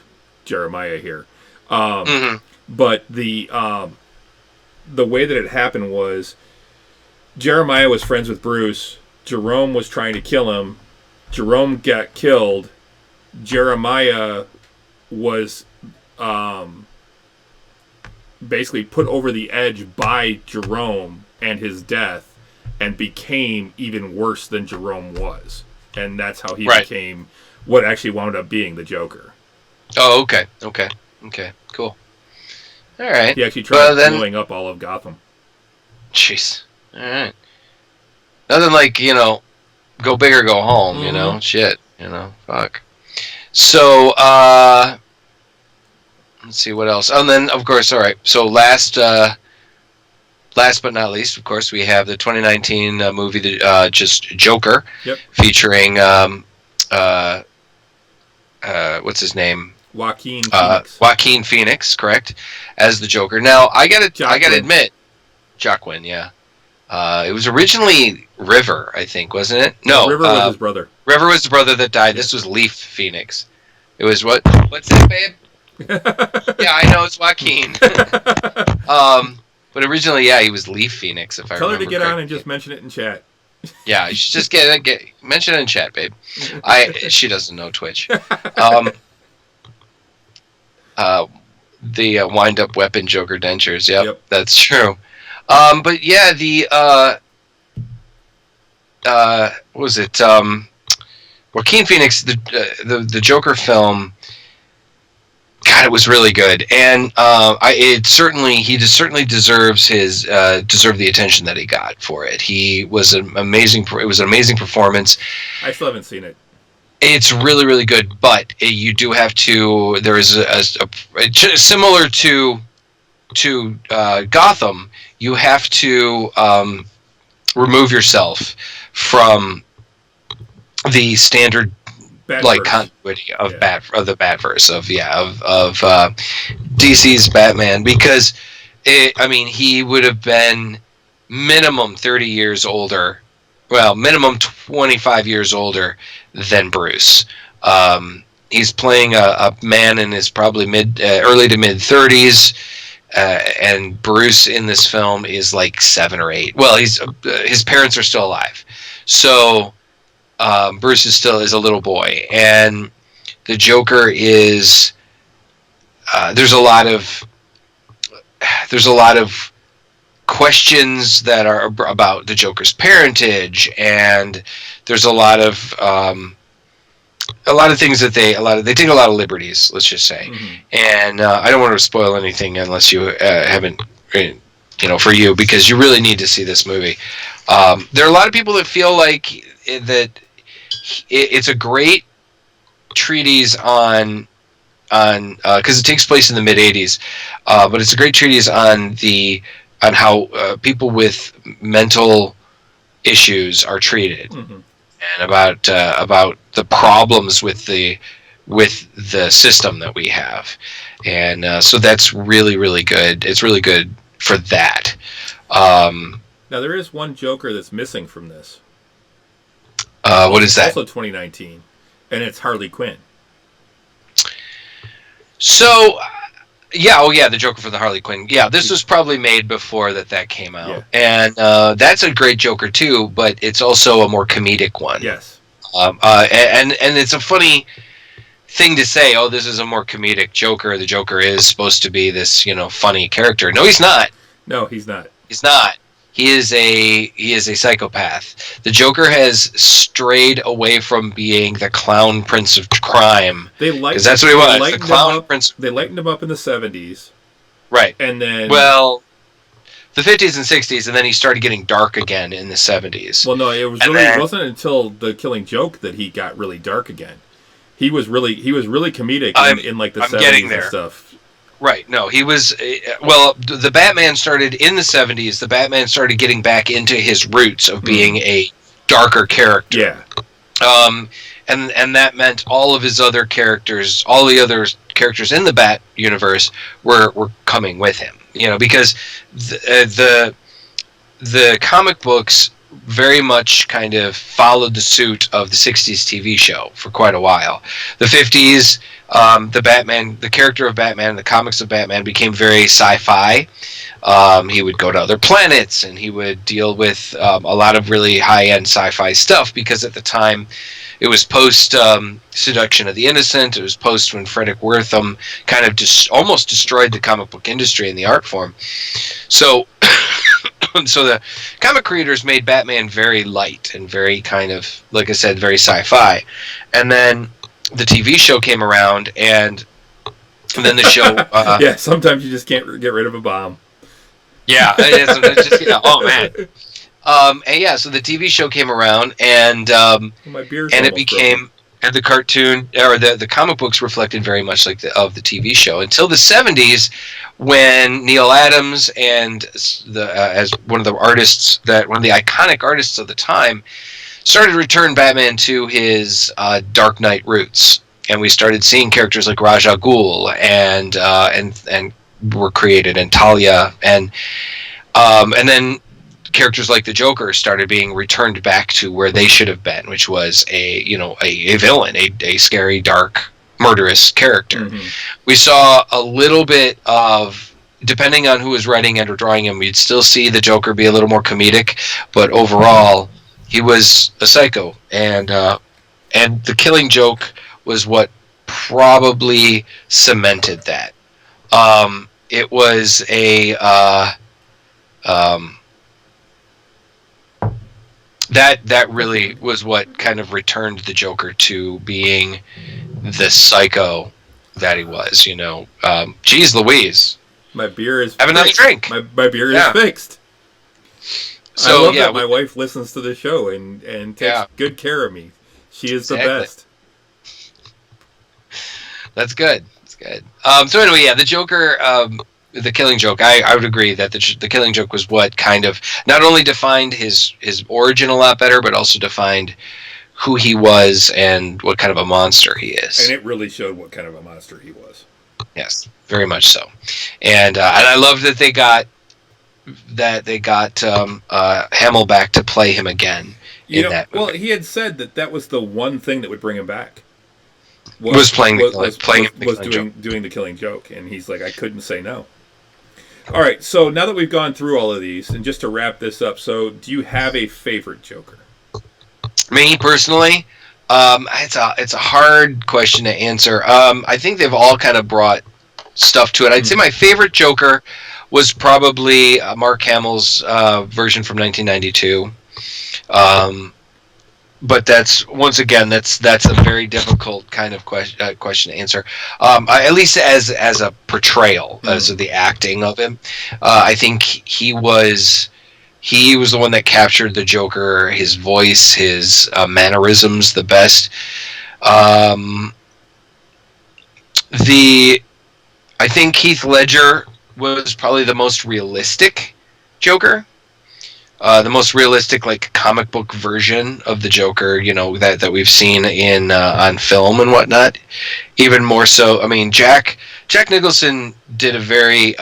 Jeremiah here. But the way that it happened was Jeremiah was friends with Bruce. Jerome was trying to kill him. Jerome got killed. Jeremiah was basically put over the edge by Jerome and his death, and became even worse than Jerome was. And that's how he became what actually wound up being the Joker. Oh, okay, cool. All right. He actually tried blowing up all of Gotham. Jeez. All right. Nothing like, go big or go home, shit, fuck. So, let's see what else. And then, of course, all right. So last but not least, of course, we have the 2019 movie, just Joker, featuring what's his name? Joaquin Phoenix. Joaquin Phoenix, correct, as the Joker. Now I gotta admit, Joaquin, yeah. It was originally River, I think, wasn't it? No, River was his brother. River was the brother that died. This was Leaf Phoenix. It was what? What's that, babe? Yeah, I know it's Joaquin. But originally, yeah, he was Leaf Phoenix. If I tell remember her to get correctly. on and just mention it in chat. Yeah, you should just mention it in chat, babe. She doesn't know Twitch. The wind-up weapon Joker dentures. Yep, that's true. But yeah, what was it? Joaquin Phoenix, the Joker film. God, it was really good, and he certainly deserves deserved the attention that he got for it. It was an amazing performance. I still haven't seen it. It's really, really good, but you do have to. There is a similar to Gotham. You have to remove yourself from the standard continuity of the Batverse of DC's Batman, because he would have been minimum 30 years older, well, minimum 25 years older than Bruce. He's playing a man in his probably early to mid 30s. And Bruce in this film is like 7 or 8. Well, his parents are still alive, so Bruce is a little boy, and the Joker is. There's a lot of questions that are about the Joker's parentage, and there's a lot of things that they take a lot of liberties, let's just say. Mm-hmm. And I don't want to spoil anything unless you haven't, for you, because you really need to see this movie. There are a lot of people that feel like that it's a great treatise on because it takes place in the mid 80s, but it's a great treatise on how people with mental issues are treated. Mm-hmm. And about the problems with the system that we have, and so that's really, really good. It's really good for that. Now there is one Joker that's missing from this. What is that? Also 2019, and it's Harley Quinn. So. Yeah, the Joker for the Harley Quinn. Yeah, this was probably made before that came out. Yeah. And that's a great Joker too, but it's also a more comedic one. Yes. And it's a funny thing to say, oh, this is a more comedic Joker. The Joker is supposed to be this, funny character. No, he's not. No, he's not. He's not. He is a psychopath. The Joker has strayed away from being the clown prince of crime. Because that's what he was. The clown prince. They lightened him up in the 70s. Right. And then the 50s and 60s, and then he started getting dark again in the 70s. Well, no, it wasn't until The Killing Joke that he got really dark again. He was really comedic in like the 70s and stuff. Right. No, he was. The Batman started in the 70s. The Batman started getting back into his roots of being a darker character. Yeah. And that meant all of his other characters, all the other characters in the Bat universe were coming with him. Because the comic books very much kind of followed the suit of the 60s TV show for quite a while. The 50s, the character of Batman, the comics of Batman became very sci-fi. He would go to other planets, and he would deal with a lot of really high-end sci-fi stuff, because at the time it was post Seduction of the Innocent. It was post when Frederick Wertham kind of almost destroyed the comic book industry and the art form. So the comic creators made Batman very light and very kind of, like I said, very sci-fi. And then the TV show came around, and then the show... yeah, sometimes you just can't get rid of a bomb. Yeah, it's just, oh man. And yeah, so the TV show came around, and it became... And the cartoon, or the comic books reflected very much like the TV show, until the 70s, when Neil Adams and as one of the iconic artists of the time, started to return Batman to his Dark Knight roots. and we started seeing characters like Ra's al Ghul and were created, and Talia, and then characters like the Joker started being returned back to where they should have been, which was a villain, a scary, dark, murderous character. Mm-hmm. We saw a little bit of, depending on who was writing it or drawing him, you'd still see the Joker be a little more comedic, but overall, he was a psycho, and the Killing Joke was what probably cemented that. It was that really was what kind of returned the Joker to being the psycho that he was. Geez Louise. My beer is have another drink. My beer is fixed. So I love that my wife listens to the show and takes good care of me. She is the best. That's good. That's good. So anyway, the Joker, the Killing Joke. I would agree that the Killing Joke was what kind of not only defined his origin a lot better, but also defined who he was and what kind of a monster he is. And it really showed what kind of a monster he was. Yes, very much so. And I love that they got Hamill back to play him again. Well, he had said that was the one thing that would bring him back. Doing the Killing Joke, and he's like, I couldn't say no. All right, so now that we've gone through all of these, and just to wrap this up, so do you have a favorite Joker? Me personally, it's a hard question to answer. I think they've all kind of brought stuff to it. I'd say my favorite Joker was probably Mark Hamill's version from 1992. But that's a very difficult kind of question to answer. At least as a portrayal, as of the acting of him, I think he was the one that captured the Joker, his voice, his mannerisms the best. I think Heath Ledger was probably the most realistic Joker. The most realistic, like, comic book version of the Joker, that we've seen in on film and whatnot. Even more so, I mean, Jack Nicholson did a very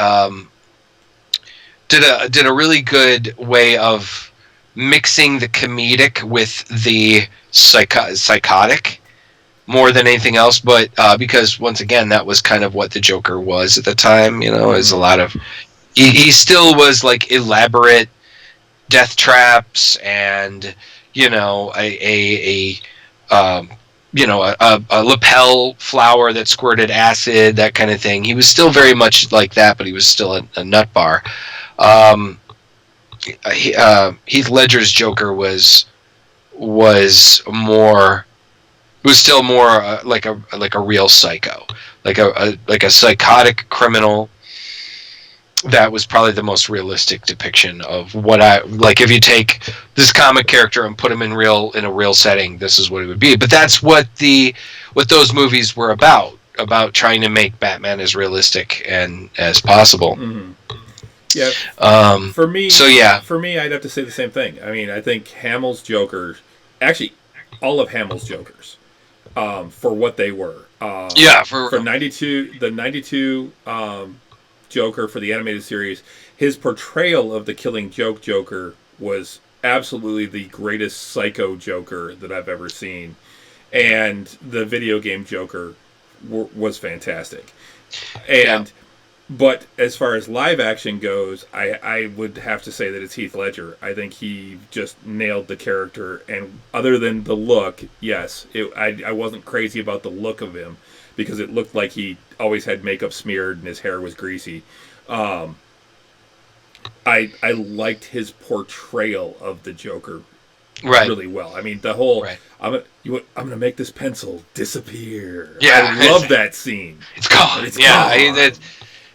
did a really good way of mixing the comedic with the psychotic more than anything else. But because once again, that was kind of what the Joker was at the time. Is a lot of he still was like elaborate death traps and a lapel flower that squirted acid, that kind of thing. He was still very much like that, but he was still a nut bar. Heath Ledger's Joker was still more like a real psycho, like a psychotic criminal. That was probably the most realistic depiction of what I like. If you take this comic character and put him in a real setting, this is what it would be. But that's what those movies were about trying to make Batman as realistic and as possible. Mm-hmm. Yeah. For me, I'd have to say the same thing. I mean, I think Hamill's Jokers, actually, all of Hamill's Jokers, for what they were. For 92, the 92. Joker for the animated series, his portrayal of the Killing Joke Joker was absolutely the greatest psycho Joker that I've ever seen, and the video game Joker was fantastic. But as far as live action goes, I would have to say that it's Heath Ledger. I think he just nailed the character, and other than the look, yes, I wasn't crazy about the look of him, because it looked like he always had makeup smeared and his hair was greasy. I liked his portrayal of the Joker really well. I mean, the whole I'm gonna make this pencil disappear. Yeah, I love that scene. It's gone.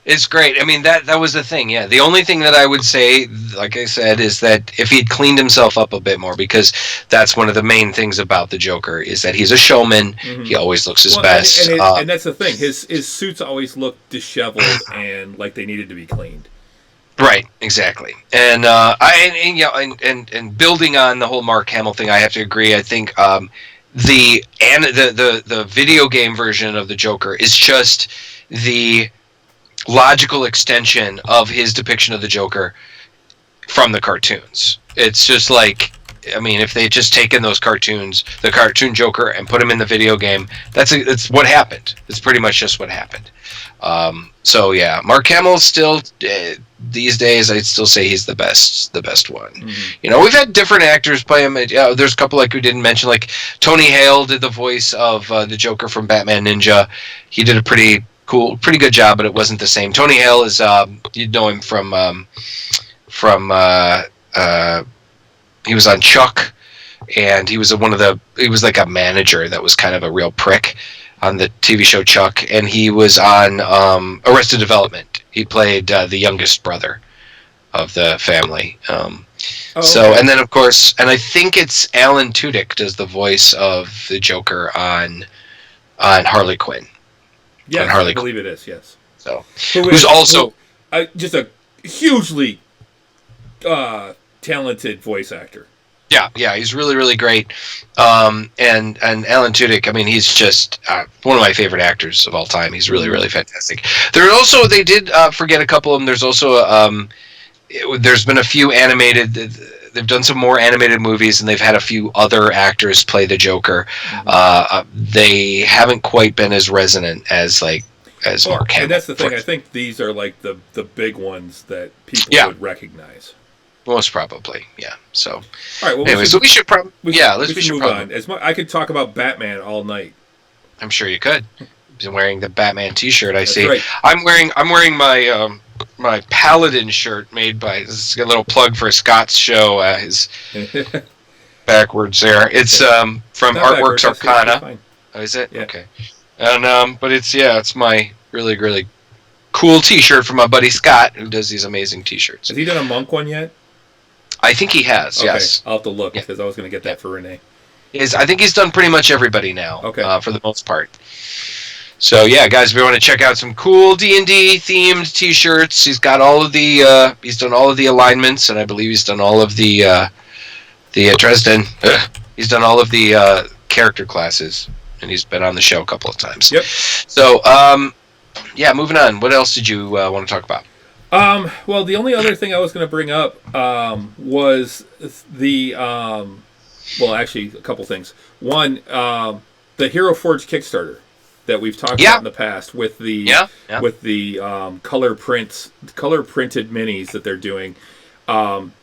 It's great. I mean, that was the thing. Yeah, the only thing that I would say, like I said, is that if he'd cleaned himself up a bit more, because that's one of the main things about the Joker, is that he's a showman. Mm-hmm. He always looks his best, and that's the thing. His suits always look disheveled and like they needed to be cleaned. Right, exactly. And building on the whole Mark Hamill thing, I have to agree. I think the video game version of the Joker is just the logical extension of his depiction of the Joker from the cartoons. It's just like, I mean, if they had just taken those cartoons, the cartoon Joker, and put him in the video game, that's what happened. It's pretty much just what happened. So yeah, Mark Hamill still these days, I'd still say he's the best one. Mm-hmm. You know, we've had different actors play him. There's a couple like we didn't mention, like Tony Hale did the voice of the Joker from Batman Ninja. He did a pretty good job, but it wasn't the same. Tony Hale is you'd know him from he was on Chuck, and he was he was like a manager that was kind of a real prick on the TV show Chuck, and he was on Arrested Development. He played the youngest brother of the family. So, and then of course, and I think it's Alan Tudyk does the voice of the Joker on Harley Quinn. Yes, I believe it is. Yes. So, who's also just a hugely talented voice actor. Yeah, he's really, really great. And Alan Tudyk, I mean, he's just one of my favorite actors of all time. He's really, really fantastic. They did forget a couple of them. There's also there's been a few animated. They've done some more animated movies, and they've had a few other actors play the Joker. Mm-hmm. They haven't quite been as resonant as Mark Hamill. And that's the thing. I think these are like the big ones that people would recognize. Most probably, yeah. So, all right. Well, anyway, we should probably move on. I could talk about Batman all night. I'm sure you could. Been wearing the Batman T-shirt. That's see. Right. I'm wearing my my Paladin shirt made by. This is a little plug for Scott's show. His backwards there. It's from Artworks Arcana. Oh, is it? Yeah. Okay. And but it's my really, really cool T-shirt from my buddy Scott, who does these amazing T-shirts. Has he done a monk one yet? I think he has. Okay. Yes. I'll have to look because I was going to get that for Renee. I think he's done pretty much everybody now. Okay. For the most part. So yeah, guys, if you want to check out some cool D&D themed T-shirts, he's got all of the he's done all of the alignments, and I believe he's done all of the Dresden. He's done all of the character classes, and he's been on the show a couple of times. Yep. So yeah, moving on. What else did you want to talk about? Well, the only other thing I was going to bring up was the well, actually, a couple things. One, the Hero Forge Kickstarter that we've talked about in the past with the color printed minis that they're doing.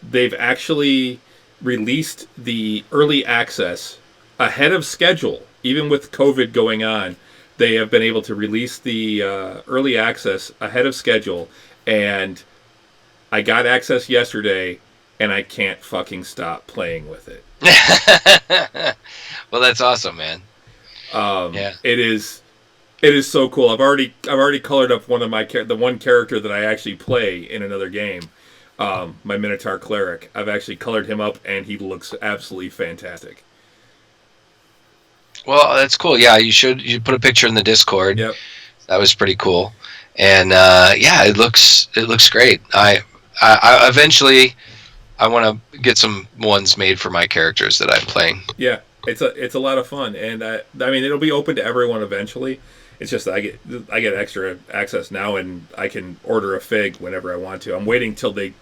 They've actually released the early access ahead of schedule, even with COVID going on. They have been able to release the early access ahead of schedule, and I got access yesterday, and I can't fucking stop playing with it. Well, that's awesome, man. It is so cool. I've already colored up one of the one character that I actually play in another game, my Minotaur Cleric. I've actually colored him up, and he looks absolutely fantastic. Well, that's cool. Yeah, you should put a picture in the Discord. Yep. That was pretty cool. And it looks great. I eventually I want to get some ones made for my characters that I'm playing. Yeah, it's a lot of fun, and I mean it'll be open to everyone eventually. It's just that I get extra access now, and I can order a fig whenever I want to. I'm waiting till they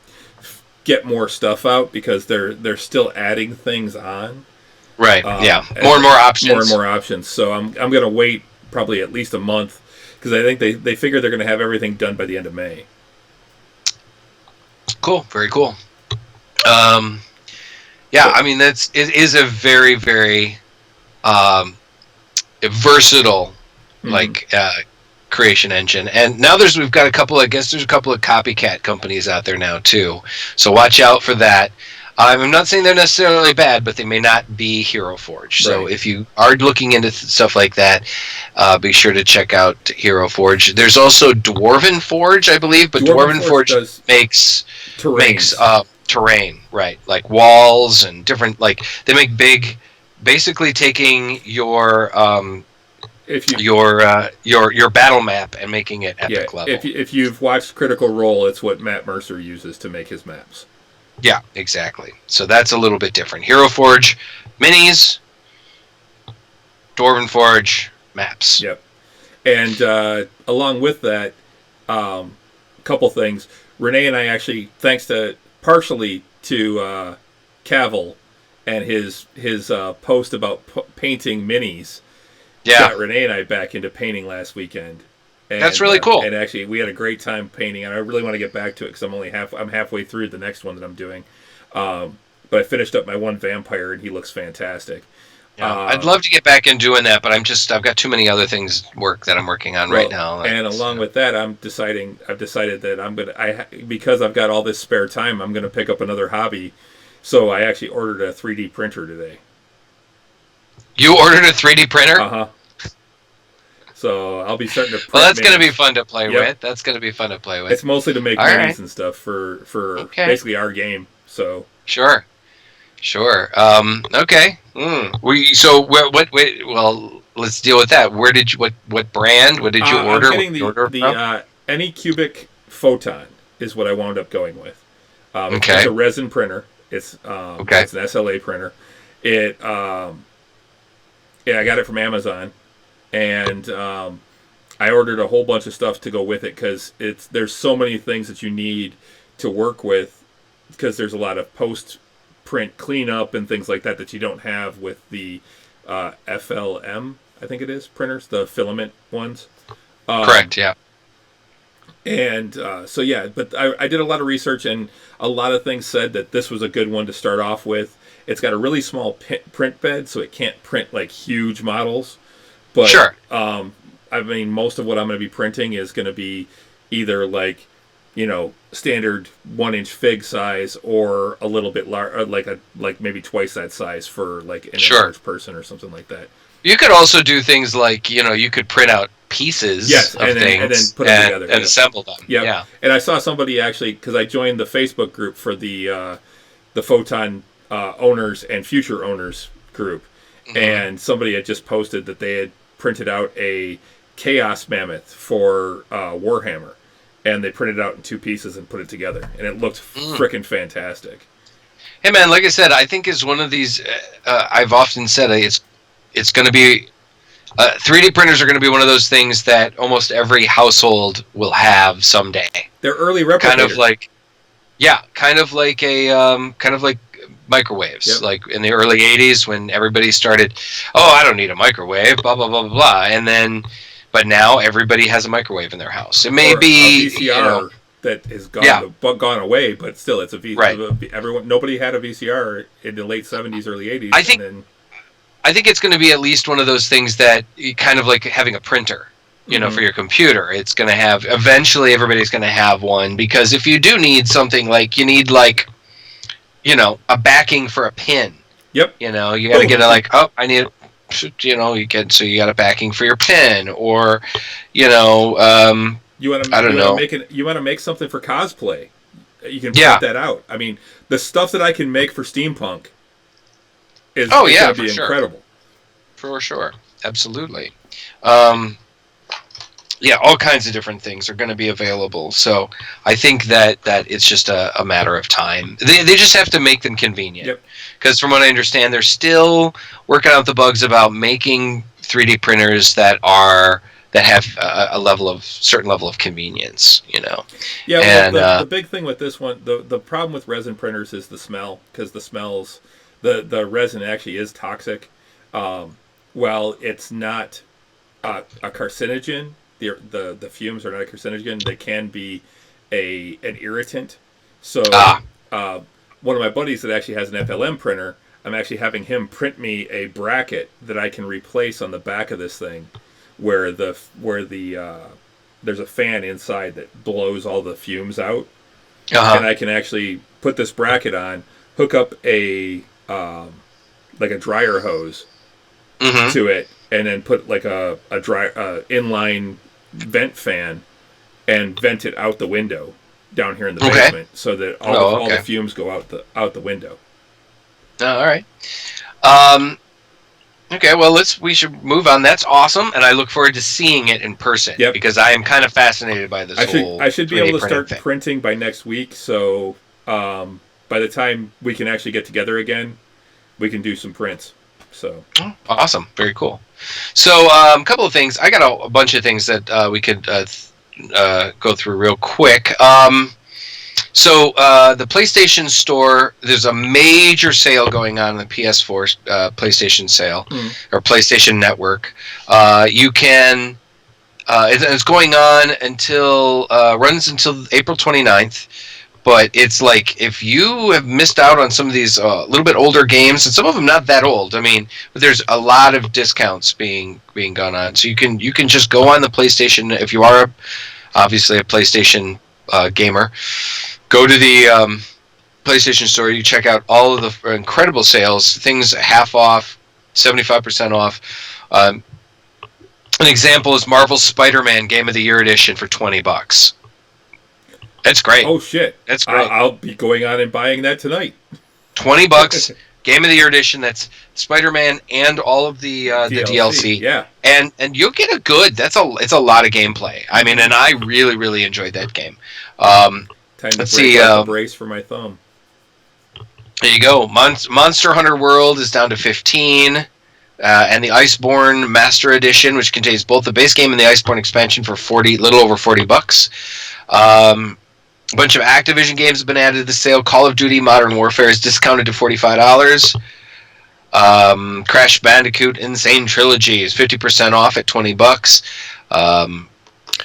get more stuff out because they're still adding things on. Right. Yeah. More and more options. More and more options. So I'm gonna wait probably at least a month because I think they figure they're gonna have everything done by the end of May. Cool. Very cool. Yeah. I mean it is a very, very versatile creation engine, and now we've got a couple. I guess there's a couple of copycat companies out there now too. So watch out for that. I'm not saying they're necessarily bad, but they may not be Hero Forge. So if you are looking into stuff like that, be sure to check out Hero Forge. There's also Dwarven Forge, I believe, but Dwarven Forge makes terrain, right? Like walls and different. Like they make big, basically taking your battle map and making it epic level. If you've watched Critical Role, it's what Matt Mercer uses to make his maps. Yeah, exactly. So that's a little bit different. Hero Forge minis, Dwarven Forge maps. Yep. And along with that, couple things. Renee and I actually, thanks to partially to Cavill and his post about painting minis, got Renee and I back into painting last weekend. And, that's really cool. And actually, we had a great time painting, and I really want to get back to it because I'm halfway through the next one that I'm doing. But I finished up my one vampire, and he looks fantastic. Yeah, I'd love to get back in doing that, but I've got too many other things that I'm working on right now. And along with that, I've decided that because I've got all this spare time, I'm gonna pick up another hobby. So I actually ordered a 3D printer today. You ordered a 3D printer? Uh-huh. So I'll be starting to print. Well, that's going to be fun to play with. That's going to be fun to play with. It's mostly to make minis and stuff for basically our game. So Sure. Okay. Well, let's deal with that. Where did you what brand? What did you order? I'm getting the Anycubic Photon is what I wound up going with. It's a resin printer. It's an SLA printer. I got it from Amazon, and I ordered a whole bunch of stuff to go with it because there's so many things that you need to work with because there's a lot of post-print cleanup and things like that you don't have with the FLM, I think it is, printers, the filament ones. Correct, yeah. And but I did a lot of research, and a lot of things said that this was a good one to start off with. It's got a really small print bed, so it can't print like huge models. But sure. I mean, most of what I'm going to be printing is going to be either like, standard 1-inch fig size or a little bit large, like maybe twice that size for like an average person or something like that. You could also do things like, you could print out pieces of things and then put them together and assemble them. Yep. Yeah. And I saw somebody actually, because I joined the Facebook group for the Photon owners and future owners group, and somebody had just posted that they had printed out a Chaos Mammoth for Warhammer, and they printed it out in 2 pieces and put it together, and it looked freaking fantastic. Hey man, like I said, I think it's one of these. I've often said it's going to be 3D printers are going to be one of those things that almost every household will have someday. They're early replicators. Kind of like microwaves. Yep. Like in the early 80s when everybody started, I don't need a microwave, blah blah blah blah blah, and then, but now everybody has a microwave in their house. It may be a VCR that has gone away, but still it's a VCR. Right. Nobody had a VCR in the late 70s, early 80s. I think it's going to be at least one of those things that kind of like having a printer, for your computer. It's going to have, eventually everybody's going to have one, because if you do need something like, you need like, a backing for a pin. Yep. You got to get I need, you got a backing for your pin, or, you want to make something for cosplay. You can print that out. I mean, the stuff that I can make for steampunk is going to be incredible. For sure. Absolutely. All kinds of different things are going to be available. So I think that it's just a matter of time. They just have to make them convenient. Because from what I understand, they're still working out the bugs about making 3D printers that have a certain level of convenience. Yeah. Well, the big thing with this one, the problem with resin printers is the smell, because the resin actually is toxic. Well, it's not a carcinogen. The fumes are not a carcinogen. They can be an irritant. So one of my buddies that actually has an FLM printer, I'm actually having him print me a bracket that I can replace on the back of this thing, where there's a fan inside that blows all the fumes out, and I can actually put this bracket on, hook up a dryer hose to it, and then put like a dry inline vent fan and vent it out the window down here in the basement, so that all the fumes go out the window. All right. Okay, well, we should move on. That's awesome, and I look forward to seeing it in person. Yep. Because I am kind of fascinated by this I should be able to start printing by next week, so by the time we can actually get together again, we can do some prints. So awesome, very cool. So a couple of things. I got a bunch of things that we could go through real quick. So the PlayStation Store, there's a major sale going on in the PS4 PlayStation sale or PlayStation Network. You can. It's going on until runs until April 29th. But it's like if you have missed out on some of these little bit older games, and some of them not that old. I mean, but there's a lot of discounts being gone on. So you can just go on the PlayStation if you are obviously a PlayStation gamer. Go to the PlayStation Store. You check out all of the incredible sales. Things half off, 75% off. An example is Marvel's Spider-Man Game of the Year edition for $20. That's great. Oh shit! That's great. I'll be going on and buying that tonight. $20, Game of the Year edition. That's Spider-Man and all of the DLC. Yeah, and you'll get a good. It's a lot of gameplay. I mean, and I really enjoyed that game. Time to break the brace for my thumb. There you go. Monster Hunter World is down to 15. And the Iceborne Master Edition, which contains both the base game and the Iceborne expansion for little over $40. A bunch of Activision games have been added to the sale. Call of Duty Modern Warfare is discounted to $45. Crash Bandicoot Insane Trilogy is 50% off at $20.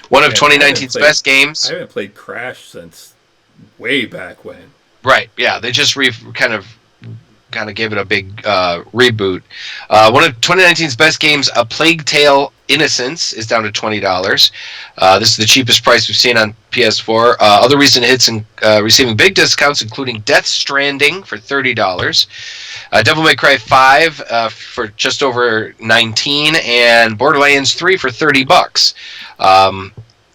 One of 2019's best games. I haven't played Crash since way back when. Right, yeah. They just kind of gave it a big reboot. One of 2019's best games, A Plague Tale Innocence, is down to $20. This is the cheapest price we've seen on PS4. Other recent hits receiving big discounts, including Death Stranding for $30, Devil May Cry 5 for just over $19, and Borderlands 3 for $30.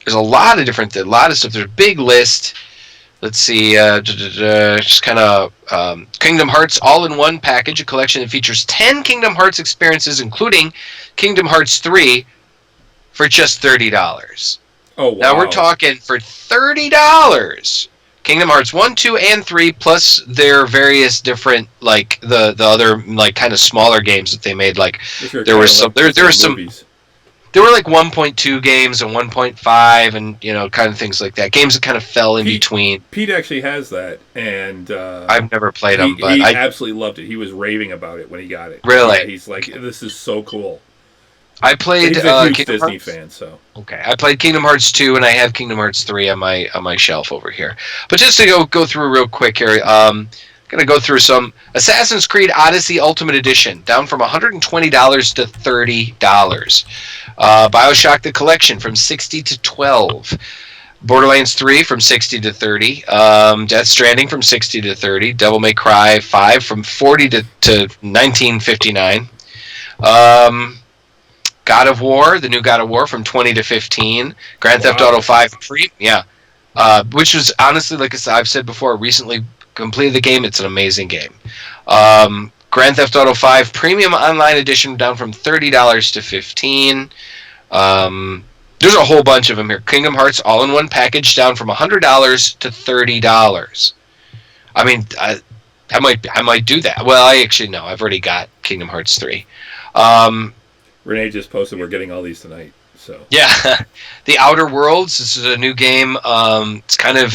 There's a lot of stuff. There's a big list. Let's see, just kind of Kingdom Hearts All-in-One package, a collection that features 10 Kingdom Hearts experiences, including Kingdom Hearts 3, for just $30. Oh, wow. Now we're talking for $30. Kingdom Hearts 1, 2, and 3, plus their various different, like, the other, like, kind of smaller games that they made. Like, there were some... There were like 1.2 games and 1.5 and, kind of things like that. Games that kind of fell in between. Pete actually has that, and I've never played them, but he absolutely loved it. He was raving about it when he got it. Really? Yeah, he's like, this is so cool. I played he's a huge Kingdom Disney Hearts. fan, so. Okay, I played Kingdom Hearts 2, and I have Kingdom Hearts 3 on my shelf over here. But just to go through real quick here, gonna go through some Assassin's Creed Odyssey Ultimate Edition, down from $120 to $30. BioShock the Collection from $60 to $12. Borderlands 3 from $60 to $30. Death Stranding from $60 to $30. Devil May Cry 5 from $40 to $19.59. God of War, the new God of War, from $20 to $15. Grand Theft Auto 5 which was honestly, like I've said before, recently completed the game. It's an amazing game. Grand Theft Auto 5 Premium Online Edition, down from $30 to $15. There's a whole bunch of them here. Kingdom Hearts All-in-One package, down from $100 to $30. I mean, I might do that. Well, I've already got Kingdom Hearts 3. Renee just posted we're getting all these tonight. So yeah, The Outer Worlds. This is a new game. It's kind of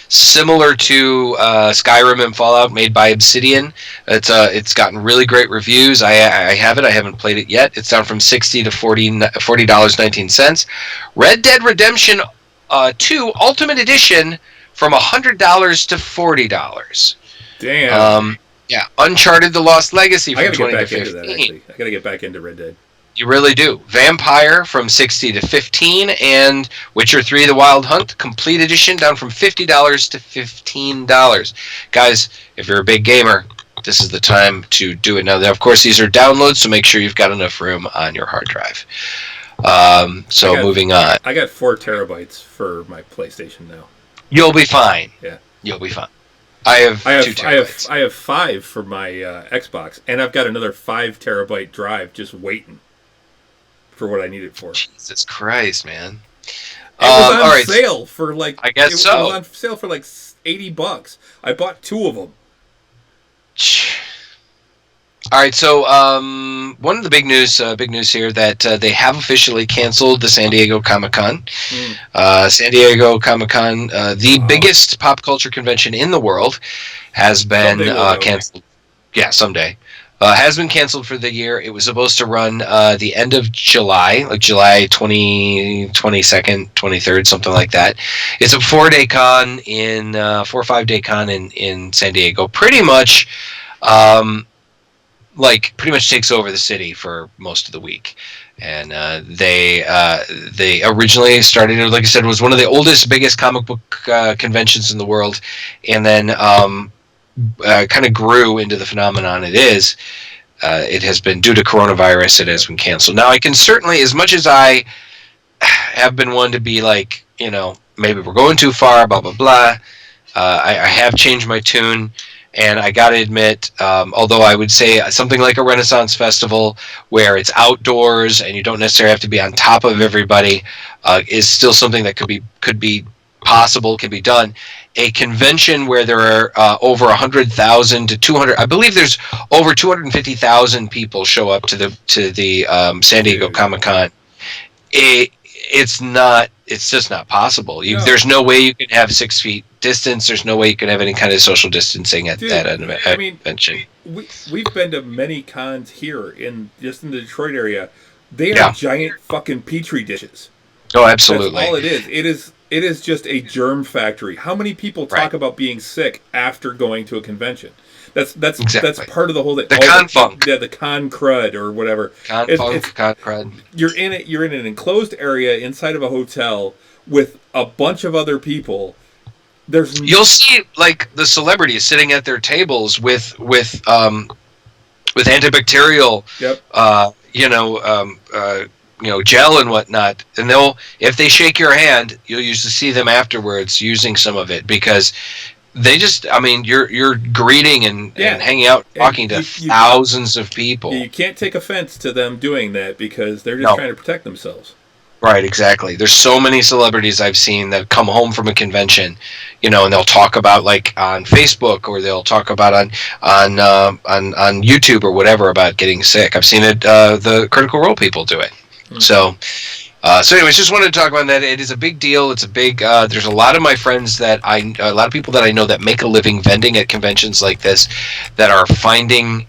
similar to Skyrim and Fallout, made by Obsidian. It's gotten really great reviews. I have it. I haven't played it yet. It's down from $60 to $40.19. Red Dead Redemption 2 Ultimate Edition from $100 to $40. Damn. Yeah, Uncharted: The Lost Legacy from $20 to $15. I gotta get back into Red Dead. You really do. Vampire from $60 to $15, and Witcher 3: The Wild Hunt Complete Edition, down from $50 to $15. Guys, if you're a big gamer, this is the time to do it. Now, of course, these are downloads, so make sure you've got enough room on your hard drive. Moving on. I got 4 terabytes for my PlayStation now. You'll be fine. Yeah. You'll be fine. I have 2 terabytes. I have 5 for my Xbox, and I've got another 5 terabyte drive just waiting for what I need it for. Jesus Christ, man! It was on sale for like. I guess so. It was on sale for like $80. I bought 2 of them. All right, so one of the big news here that they have officially canceled the San Diego Comic-Con. San Diego Comic-Con, the biggest pop culture convention in the world, has been canceled. Yeah, someday. Has been canceled for the year. It was supposed to run the end of July, like July 22nd, 23rd, something like that. It's a 4-day con 4 or 5 day con in San Diego. Pretty much takes over the city for most of the week. And they originally started, like I said, was one of the oldest, biggest comic book conventions in the world, and then kind of grew into the phenomenon it is. It has been, due to coronavirus, it has been canceled. Now, I can certainly, as much as I have been one to be like, maybe we're going too far, blah, blah, blah, I have changed my tune. And I got to admit, although I would say something like a Renaissance Festival where it's outdoors and you don't necessarily have to be on top of everybody, is still something that could be possible, can be done. A convention where there are over 100,000 to 200, I believe there's over 250,000 people show up to the San Diego Comic-Con. It's just not possible. There's no way you can have 6 feet distance. There's no way you can have any kind of social distancing at that convention. We've been to many cons here in the Detroit area. They are giant fucking petri dishes. Oh, absolutely. That's all it is. It is just a germ factory. How many people talk about being sick after going to a convention? That's exactly. Part of the whole thing. The con funk. The con crud or whatever. Con crud. You're in an enclosed area inside of a hotel with a bunch of other people. You'll see like the celebrities sitting at their tables with antibacterial gel and whatnot, and if they shake your hand, you'll usually see them afterwards using some of it, because they just, you're greeting and hanging out, talking to thousands of people. You can't take offense to them doing that because they're just trying to protect themselves. Right, exactly. There's so many celebrities I've seen that come home from a convention, and they'll talk about, like, on Facebook, or they'll talk about on YouTube or whatever about getting sick. I've seen it. The Critical Role people do it. Mm-hmm. So anyways, just wanted to talk about that. It is a big deal. It's a big. There's a lot of my friends a lot of people that I know that make a living vending at conventions like this, that are finding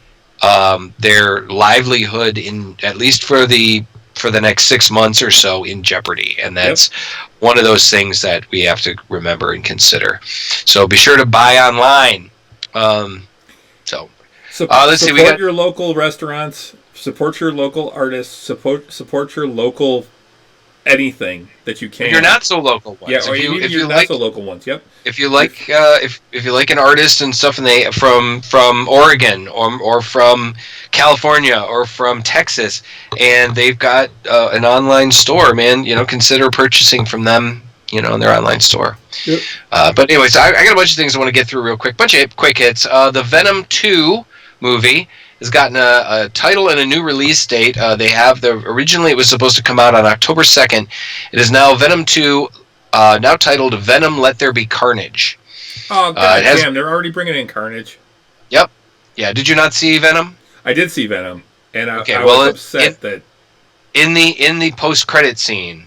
their livelihood at least for the next 6 months or so in jeopardy, and that's one of those things that we have to remember and consider. So be sure to buy online. Let's see. We got your local restaurants. Support your local artists. Support your local anything that you can. Your not so local ones. Yeah, or if you not so local ones. Yep. If you like, if you like an artist and stuff, and they from Oregon or from California or from Texas, and they've got an online store, man, consider purchasing from them, in their online store. Yep. But anyways, I got a bunch of things I want to get through real quick. Bunch of quick hits. The Venom 2 movie has gotten a title and a new release date. Originally it was supposed to come out on October 2nd. It is now Venom 2, now titled Venom Let There Be Carnage. Oh, damn, they're already bringing in Carnage. Yep. Yeah, did you not see Venom? I did see Venom, and I was upset that... In the post-credit scene,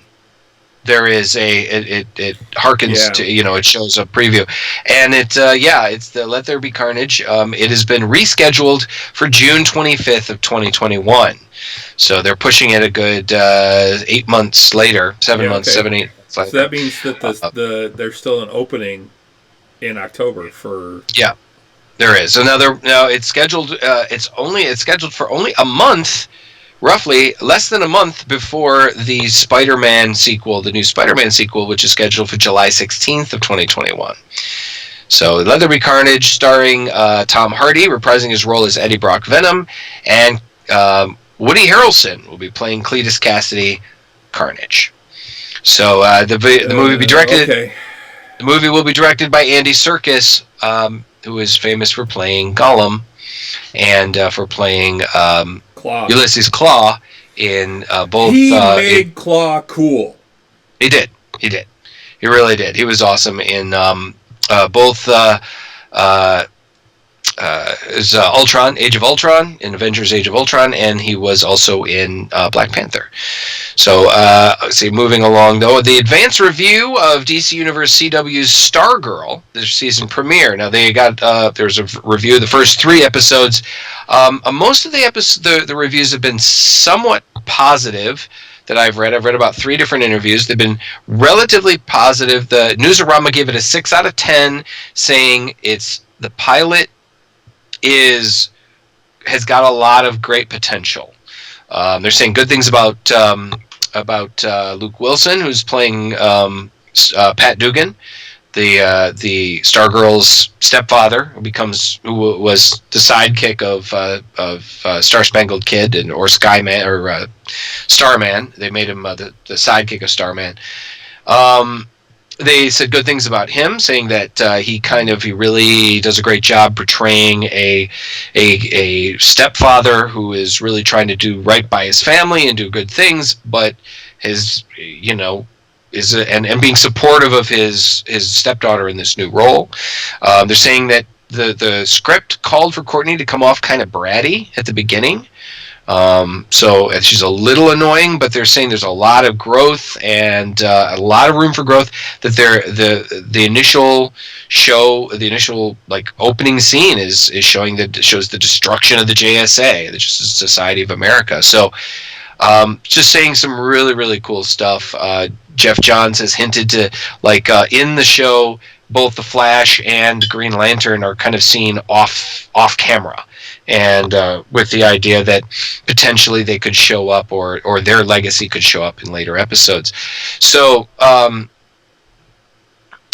there is it harkens to, it shows a preview, and it's the Let There Be Carnage. It has been rescheduled for June 25th of 2021, so they're pushing it a good 8 months later, 7 months, 7, 8 months later. So that means that there's still an opening in October for... Yeah, there is. So now it's scheduled. It's scheduled for only a month. Roughly less than a month before the Spider-Man sequel, the new Spider-Man sequel, which is scheduled for July 16th of 2021. So, Let There Be Carnage, starring Tom Hardy, reprising his role as Eddie Brock Venom, and Woody Harrelson will be playing Cletus Cassidy, Carnage. So, the movie will be directed. Okay. The movie will be directed by Andy Serkis, who is famous for playing Gollum, and for playing Ulysses Claw in both. He made Claw cool. He did. He really did. He was awesome in both Ultron, Age of Ultron, in Avengers Age of Ultron, and he was also in Black Panther. So, let's see, moving along, though, the advance review of DC Universe CW's Stargirl, their season premiere. Now, they got, there's a review of the first 3 episodes. Most of the reviews have been somewhat positive that I've read. I've read about 3 different interviews. They've been relatively positive. The Newsarama gave it a 6 out of 10, saying the pilot has got a lot of great potential. They're saying good things about Luke Wilson, who's playing Pat Dugan, the Stargirl's stepfather, who was the sidekick of Star Spangled Kid or Skyman or Starman. They made him the sidekick of Starman. They said good things about him, saying that he really does a great job portraying a stepfather who is really trying to do right by his family and do good things, but and being supportive of his stepdaughter in this new role. They're saying that the script called for Courtney to come off kind of bratty at the beginning. So she's a little annoying, but they're saying there's a lot of growth and a lot of room for growth. That the initial opening scene shows the destruction of the JSA, the Justice Society of America. So just saying some really, really cool stuff. Jeff Johns has hinted to in the show, both the Flash and Green Lantern are kind of seen off camera. And with the idea that potentially they could show up or their legacy could show up in later episodes. So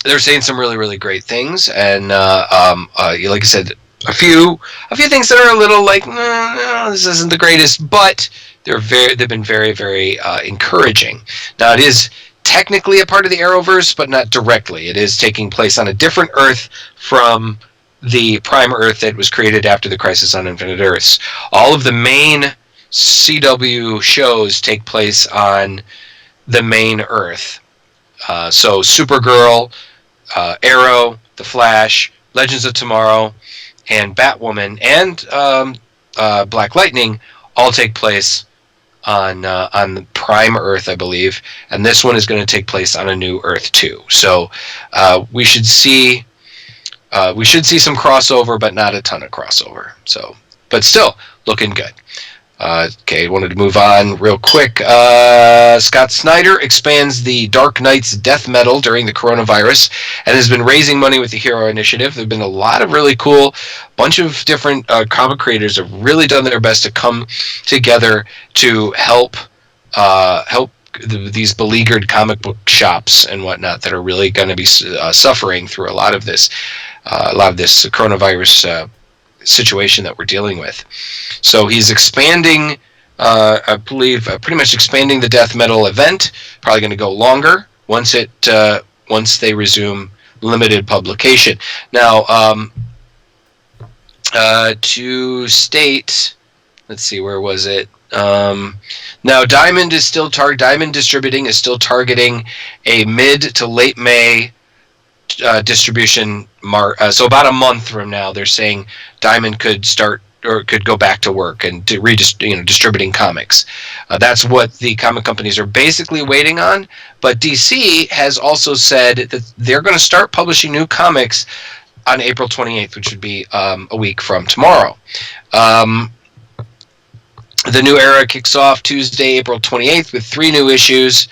they're saying some really, really great things. And like I said, a few things that are a little no, this isn't the greatest, but they've been very, very encouraging. Now, it is technically a part of the Arrowverse, but not directly. It is taking place on a different Earth from the Prime Earth that was created after the Crisis on Infinite Earths. All of the main CW shows take place on the main Earth. So Supergirl, Arrow, The Flash, Legends of Tomorrow, and Batwoman, and Black Lightning all take place on the Prime Earth, I believe, and this one is going to take place on a new Earth too. So we should see some crossover, but not a ton of crossover. So, but still looking good. Okay, wanted to move on real quick. Scott Snyder expands the Dark Knight's death metal during the coronavirus and has been raising money with the Hero Initiative. There have been a lot of really cool, bunch of different comic creators have really done their best to come together to help these beleaguered comic book shops and whatnot that are really going to be suffering through a lot of this coronavirus situation that we're dealing with. So he's expanding, I believe, pretty much expanding the death metal event. Probably going to go longer once they resume limited publication. Now, to state, let's see, where was it? Now, Diamond Distributing is still targeting a mid to late May distribution mark. So about a month from now, they're saying Diamond could start or could go back to work and distributing comics. That's what the comic companies are basically waiting on. But DC has also said that they're going to start publishing new comics on April 28th, which would be a week from tomorrow. The new era kicks off Tuesday, April 28th, with 3 new issues.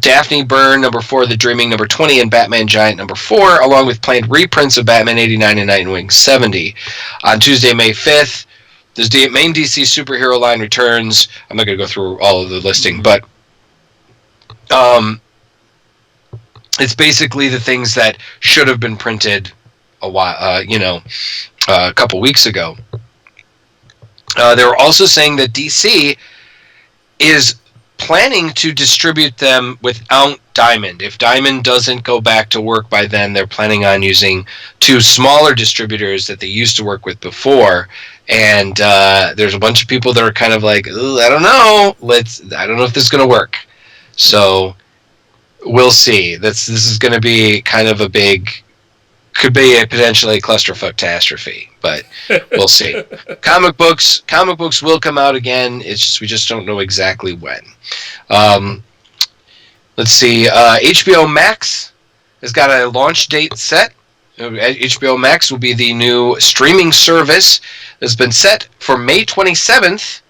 Daphne Byrne, number 4, The Dreaming, number 20, and Batman Giant, number 4, along with planned reprints of Batman 89 and Nightwing 70. On Tuesday, May 5th, the main DC superhero line returns. I'm not going to go through all of the listing, but it's basically the things that should have been printed a couple weeks ago. They were also saying that DC is planning to distribute them without Diamond. If Diamond doesn't go back to work by then, they're planning on using 2 smaller distributors that they used to work with before. And there's a bunch of people that are kind of like, I don't know. I don't know if this is going to work. So we'll see. This is going to be kind of a big could be a potentially clusterfuck catastrophe, but we'll see. Comic books will come out again. It's just, we just don't know exactly when. Let's see. HBO Max has got a launch date set. HBO Max will be the new streaming service that's been set for May 27th,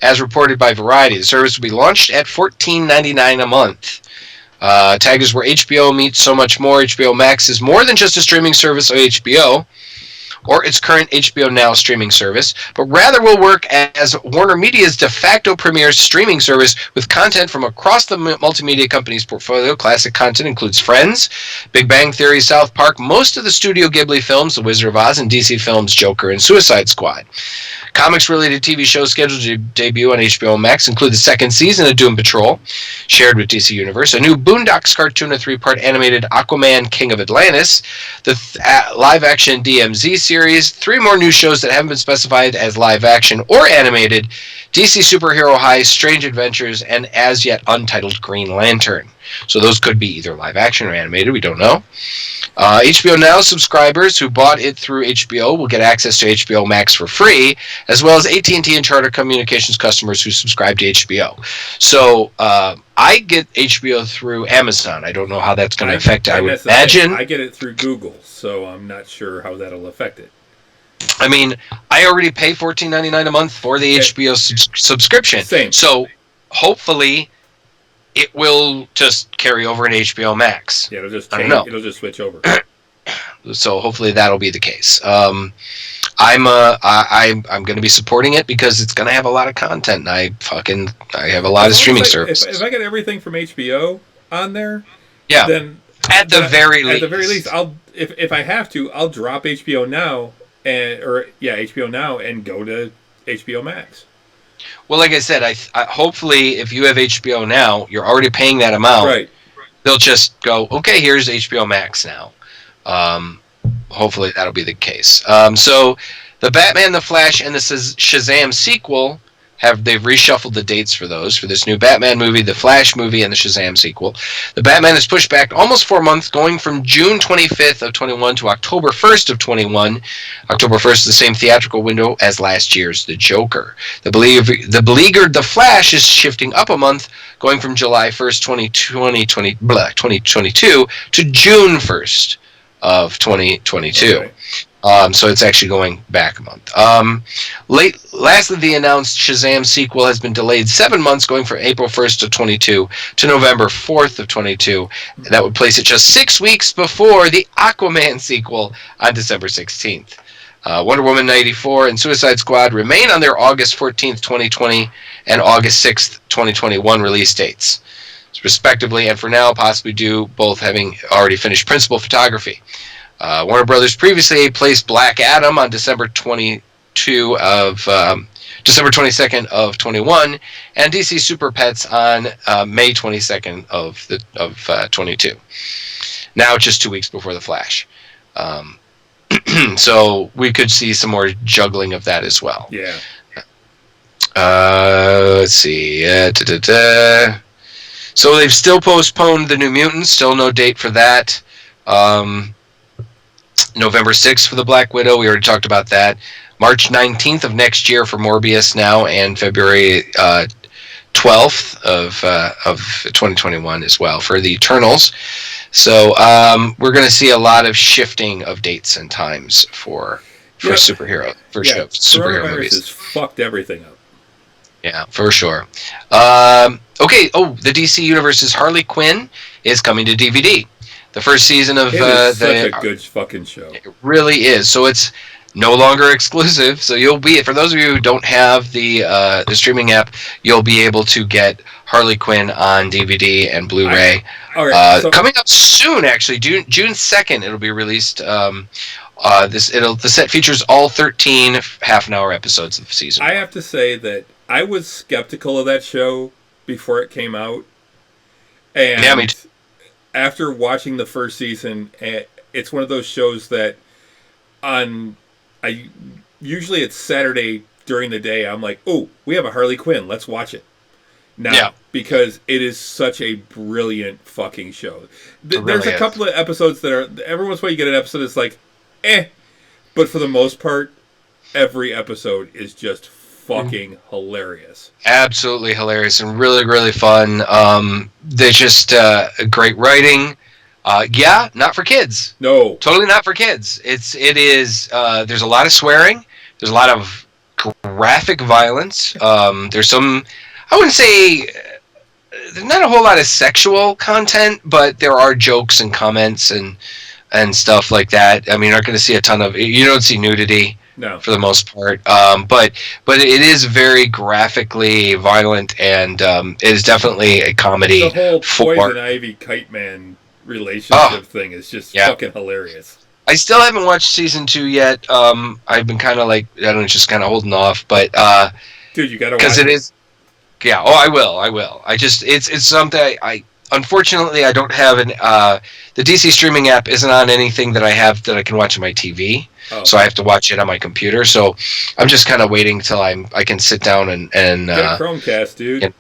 as reported by Variety. The service will be launched at $14.99 a month. Tag is where HBO meets so much more. HBO Max is more than just a streaming service of HBO or its current HBO Now streaming service, but rather will work as Warner Media's de facto premier streaming service with content from across the multimedia company's portfolio. Classic content includes Friends, Big Bang Theory, South Park, most of the Studio Ghibli films, The Wizard of Oz, and DC Films' Joker and Suicide Squad. Comics-related TV shows scheduled to debut on HBO Max include the second season of Doom Patrol, shared with DC Universe, a new Boondocks cartoon, a 3-part animated Aquaman King of Atlantis, the live-action DMZ series, 3 more new shows that haven't been specified as live-action or animated, DC Superhero High, Strange Adventures, and as yet untitled Green Lantern. So those could be either live-action or animated, we don't know. HBO Now subscribers who bought it through HBO will get access to HBO Max for free, as well as AT&T and Charter Communications customers who subscribe to HBO. So I get HBO through Amazon. I don't know how that's going to affect it. I would imagine. I get it through Google, so I'm not sure how that'll affect it. I mean, I already pay $14.99 a month for the HBO subscription. Same. So hopefully it will just carry over in HBO Max. Yeah, it'll just change. It'll just switch over. So hopefully that'll be the case. I'm going to be supporting it because it's going to have a lot of content. And I have a lot of streaming services. If I get everything from HBO on there, yeah, then at the very least, I'll if I have to, I'll drop HBO Now HBO Now and go to HBO Max. Well, like I said, I hopefully if you have HBO Now, you're already paying that amount. Right. They'll just go, okay, here's HBO Max now. Hopefully that'll be the case. So the Batman, the Flash, and the Shazam sequel they've reshuffled the dates for those, for this new Batman movie, the Flash movie, and the Shazam sequel. The Batman is pushed back almost 4 months, going from June 25th of 21 to October 1st of 21. October 1st is the same theatrical window as last year's The Joker. The beleaguered The Flash is shifting up a month, going from July 1st, 2022 to June 1st of 2022. Okay. So it's actually going back a month. Lastly, the announced Shazam sequel has been delayed 7 months, going from April 1st of 22 to November 4th of 22. That would place it just 6 weeks before the Aquaman sequel on December 16th. Wonder Woman 94 and Suicide Squad remain on their August 14th, 2020 and August 6th, 2021 release dates, respectively, and for now possibly due both having already finished principal photography. Warner Brothers previously placed Black Adam on December 22nd of 21, and DC Super Pets on May 22nd of 22. Now just 2 weeks before the Flash. So we could see some more juggling of that as well. Yeah. Let's see. So they've still postponed the New Mutants. Still no date for that. November 6th for the Black Widow. We already talked about that. March 19th of next year for Morbius now, and February 12th of 2021 as well for the Eternals. So we're going to see a lot of shifting of dates and times for superhero movies. Has fucked everything up. Yeah, for sure. Okay. Oh, the DC Universe's Harley Quinn is coming to DVD. The first season of such a good fucking show. It really is. So it's no longer exclusive. So you'll be, for those of you who don't have the streaming app, you'll be able to get Harley Quinn on DVD and Blu-ray. Coming up soon, actually, June 2nd, it'll be released. The set features all 13 half-an-hour episodes of season. I have to say that I was skeptical of that show before it came out, and yeah, me too. After watching the first season, it's one of those shows that usually it's Saturday during the day. I'm like, oh, we have a Harley Quinn. Let's watch it. now because it is such a brilliant fucking show. There's a couple of episodes that are every once in a while you get an episode that's like, but for the most part, every episode is just fucking hilarious. Absolutely hilarious and really, really fun. They're just great writing. Not for kids. No, totally not for kids. It is. There's a lot of swearing. There's a lot of graphic violence. There's some. I wouldn't say there's not a whole lot of sexual content, but there are jokes and comments and stuff like that. I mean, you're not going to see a ton of. You don't see nudity. No. For the most part, but it is very graphically violent, and it is definitely a comedy. The whole Poison Ivy Kite Man relationship thing is just fucking hilarious. I still haven't watched season 2 yet. I've been kind of like, I don't know, just kind of holding off, but dude, you gotta watch because it is. Yeah. Oh, I will. I just it's something I unfortunately I don't have an the DC streaming app isn't on anything that I have that I can watch on my TV. Oh. So I have to watch it on my computer. So I'm just kind of waiting till I can sit down and get a Chromecast, dude.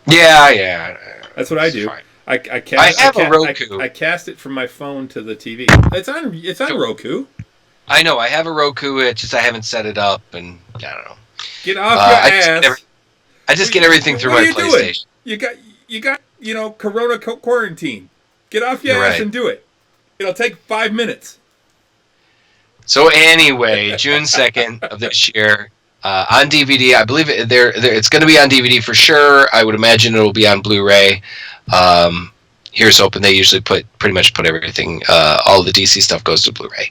Yeah. That's what I do. Fine. I have a Roku. I cast it from my phone to the TV. It's on Roku. I know. I have a Roku. It's just I haven't set it up, and I don't know. Get off your ass. I just get everything through my PlayStation. Doing? You got Corona quarantine. Get off your ass and do it. It'll take 5 minutes. So anyway, June 2nd of this year, on DVD. I believe it's going to be on DVD for sure. I would imagine it will be on Blu-ray. Here's hoping. They usually pretty much put everything. All the DC stuff goes to Blu-ray.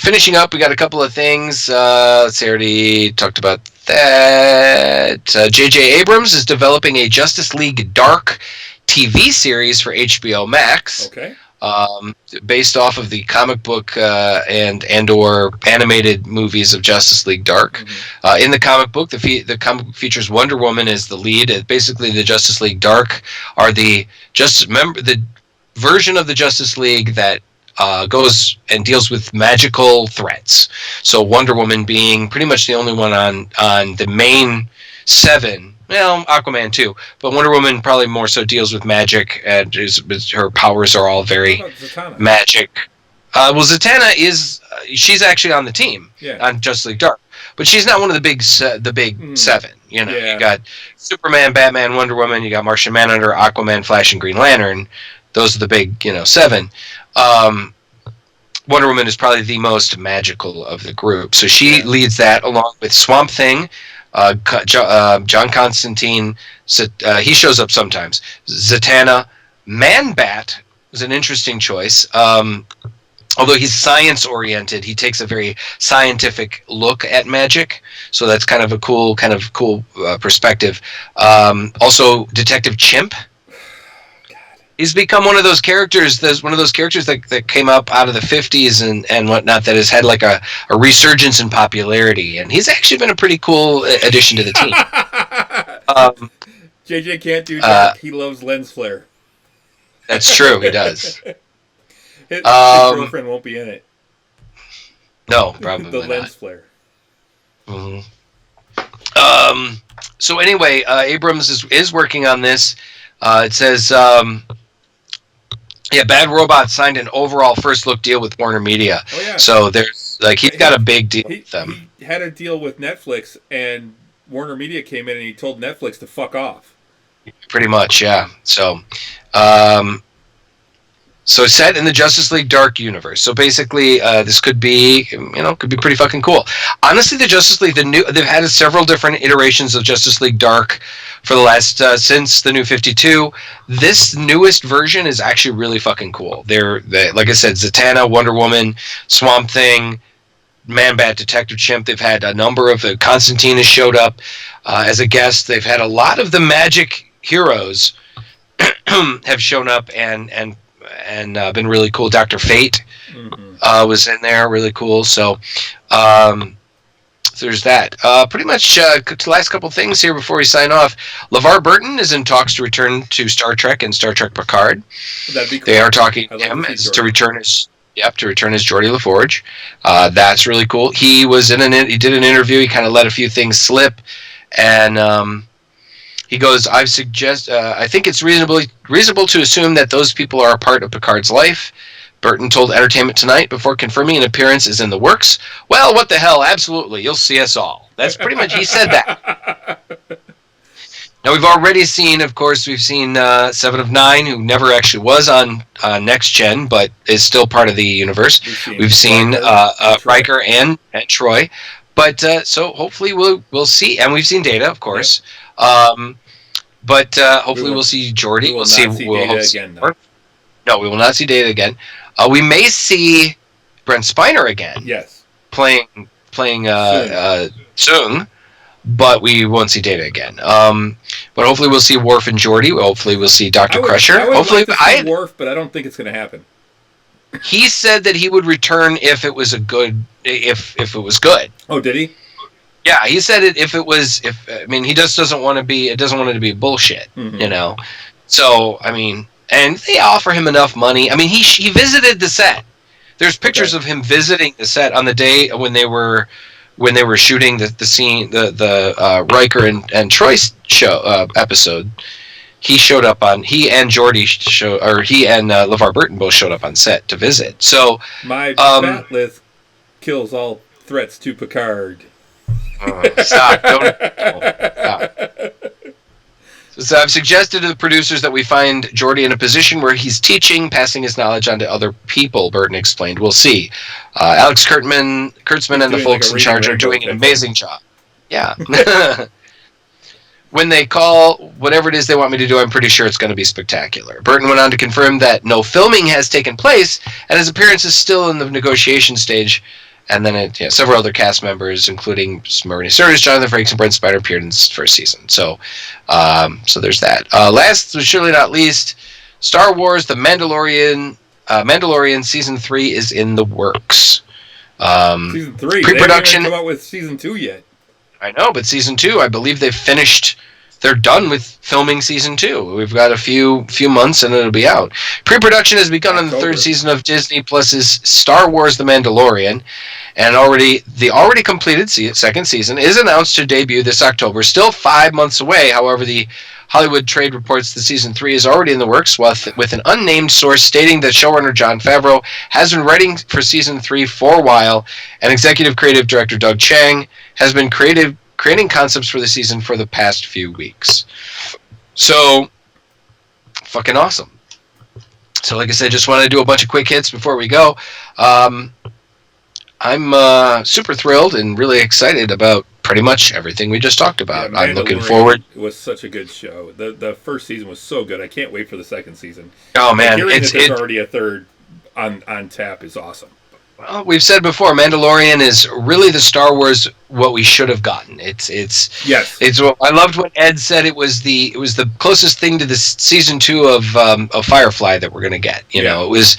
Finishing up, we got a couple of things. Let's see, I already talked about that. J.J. Abrams is developing a Justice League Dark TV series for HBO Max. Okay. Based off of the comic book and/or animated movies of Justice League Dark. Mm-hmm. In the comic book, the comic book features Wonder Woman as the lead. Basically, the Justice League Dark are the version of the Justice League that goes and deals with magical threats. So Wonder Woman being pretty much the only one on the main 7. Well, Aquaman too, but Wonder Woman probably more so deals with magic, and her powers are all very magic. Zatanna she's actually on the team on Justice League Dark, but she's not one of the big 7. You got Superman, Batman, Wonder Woman. You got Martian Manhunter, Aquaman, Flash, and Green Lantern. Those are the big 7. Wonder Woman is probably the most magical of the group, so she leads that along with Swamp Thing. John Constantine, he shows up sometimes. Zatanna, Man-Bat was an interesting choice. Although he's science-oriented, he takes a very scientific look at magic, so that's kind of a cool perspective. Also, Detective Chimp. He's become one of those characters. There's one of those characters that came up out of the 50s and whatnot that has had like a resurgence in popularity, and he's actually been a pretty cool addition to the team. JJ can't do dark. He loves lens flare. That's true. He does. His girlfriend won't be in it. No, probably the not. lens flare. Mm-hmm. So anyway, Abrams is working on this. It says. Bad Robot signed an overall first look deal with Warner Media. Oh, yeah. So there's he's got a big deal with them. He had a deal with Netflix, and Warner Media came in and he told Netflix to fuck off. Pretty much, yeah. So, set in the Justice League Dark universe. So basically, this could be pretty fucking cool. Honestly, the Justice League, they've had several different iterations of Justice League Dark for the last since the New 52. This newest version is actually really fucking cool. They like I said, Zatanna, Wonder Woman, Swamp Thing, Man-Bat, Detective Chimp. They've had a number of Constantine has showed up as a guest. They've had a lot of the magic heroes have shown up and been really cool. Dr. Fate was in there, really cool. So there's that. Pretty much the last couple things here before we sign off. LeVar Burton is in talks to return to Star Trek and Star Trek Picard. That'd be cool. They are talking to him to return as Geordi LaForge. That's really cool. He was he did an interview. He kind of let a few things slip, and He goes, I think it's reasonable to assume that those people are a part of Picard's life. Burton told Entertainment Tonight before confirming an appearance is in the works. Well, what the hell? Absolutely. You'll see us all. That's pretty much, he said that. Now, we've already seen, of course, we've seen 7 of 9, who never actually was on Next Gen, but is still part of the universe. We've seen Riker and Troy. But, so hopefully we'll see, and we've seen Data, of course. Yep. But hopefully we'll see Geordi. We'll see Data again, though. No, we will not see Data again. We may see Brent Spiner again. Yes. Playing Soong. But we won't see Data again. But hopefully we'll see Worf and Geordi. Hopefully we'll see Dr. Crusher. Hopefully like to see Worf, but I don't think it's going to happen. He said that he would return if it was if it was good. Oh, did he? Yeah, he said it he just doesn't want it to be bullshit, you know. So, I mean, and they offer him enough money. I mean, he visited the set. There's pictures of him visiting the set on the day when they were shooting the scene, the Riker and Troy show episode. He and Geordi he and LeVar Burton both showed up on set to visit. So my bat list kills all threats to Picard. Stop! Stop. So I've suggested to the producers that we find Geordi in a position where he's teaching, passing his knowledge on to other people, Burton explained. We'll see. Alex Kurtzman and the folks in charge are doing an amazing job. Yeah. When they call whatever it is they want me to do, I'm pretty sure it's going to be spectacular. Burton went on to confirm that no filming has taken place, and his appearance is still in the negotiation stage. And then several other cast members, including Maria Sirtis, Jonathan Frakes, and Brent Spiner, appeared in the first season. So there's that. Last but surely not least, Star Wars: The Mandalorian Season 3 is in the works. Season 3? Pre-production. They haven't come out with Season 2 yet. I know, but Season 2, I believe they've finished. They're done with filming Season 2. We've got a few months and it'll be out. Pre-production has begun on the third season of Disney Plus's Star Wars: The Mandalorian, and the already completed second season is announced to debut this October. Still 5 months away. However, the Hollywood Trade reports that Season 3 is already in the works, with an unnamed source stating that showrunner Jon Favreau has been writing for Season 3 for a while, and executive creative director Doug Chiang has been creating concepts for the season for the past few weeks. So, fucking awesome. So, like I said, just wanted to do a bunch of quick hits before we go. I'm super thrilled and really excited about pretty much everything we just talked about. Yeah, I'm looking forward. It was such a good show. The first season was so good. I can't wait for the second season. Oh, man. There's already a third on tap is awesome. Well, we've said before, Mandalorian is really the Star Wars what we should have gotten. It's I loved what Ed said. It was the closest thing to the season 2 of Firefly that we're gonna get. You know, it was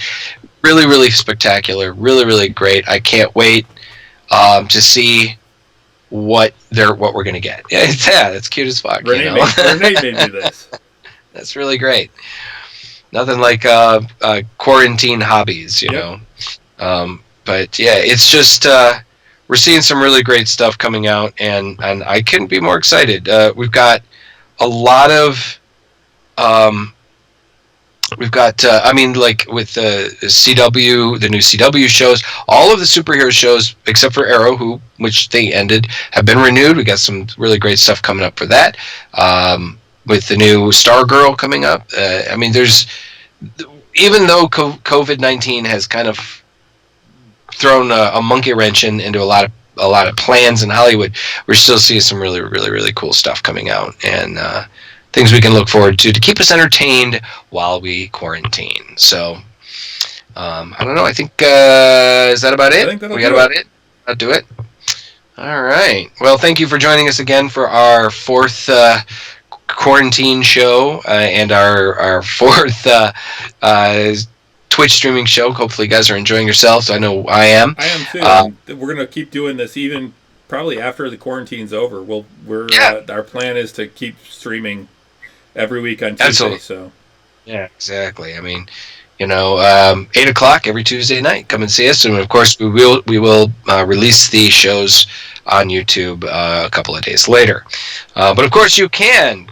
really, really spectacular, really, really great. I can't wait to see what we're gonna get. Yeah, that's cute as fuck. Renee made me do this. That's really great. Nothing like quarantine hobbies, you know. But yeah, it's just we're seeing some really great stuff coming out, and I couldn't be more excited. We've got a lot of with the CW, the new CW shows, all of the superhero shows except for Arrow, which they ended, have been renewed. We got some really great stuff coming up for that. With the new Stargirl coming up, there's, even though COVID-19 has kind of thrown a monkey wrench into a lot of plans in Hollywood, we're still seeing some really, really, really cool stuff coming out, and things we can look forward to keep us entertained while we quarantine. So I don't know. I think is that about it? We got about it. I'll do it. All right. Well, thank you for joining us again for our fourth quarantine show and our fourth Twitch streaming show. Hopefully you guys are enjoying yourselves. I know I am. I am too. We're going to keep doing this even probably after the quarantine's over. Our plan is to keep streaming every week on Tuesday. Absolutely. So yeah, exactly. 8 o'clock every Tuesday night. Come and see us, and of course we will release the shows on YouTube a couple of days later. But of course you can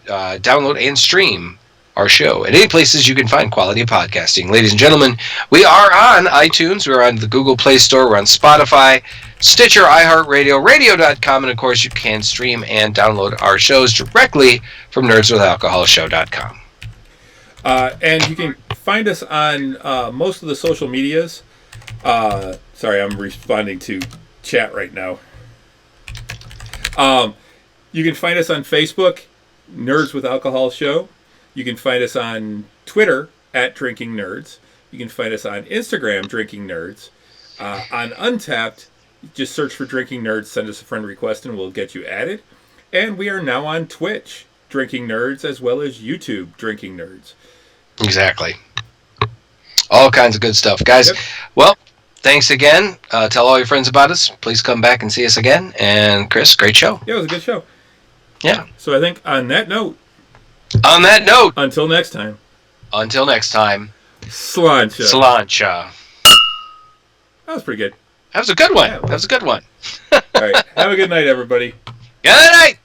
download and stream our show at any places you can find quality podcasting. Ladies and gentlemen, we are on iTunes, we're on the Google Play Store, we're on Spotify, Stitcher, iHeartRadio, radio.com, and of course you can stream and download our shows directly from nerdswithalcoholshow.com. And you can find us on most of the social medias. Sorry, I'm responding to chat right now. You can find us on Facebook, Nerds with Alcohol Show. You can find us on Twitter, @DrinkingNerds. You can find us on Instagram, Drinking Nerds. On Untapped, just search for Drinking Nerds, send us a friend request, and we'll get you added. And we are now on Twitch, Drinking Nerds, as well as YouTube, Drinking Nerds. Exactly. All kinds of good stuff. Guys, yep. Well, thanks again. Tell all your friends about us. Please come back and see us again. And Chris, great show. Yeah, it was a good show. Yeah. So I think on that note, until next time, Slancha. That was pretty good. That was a good one. Yeah, All right. Have a good night, everybody. Good night.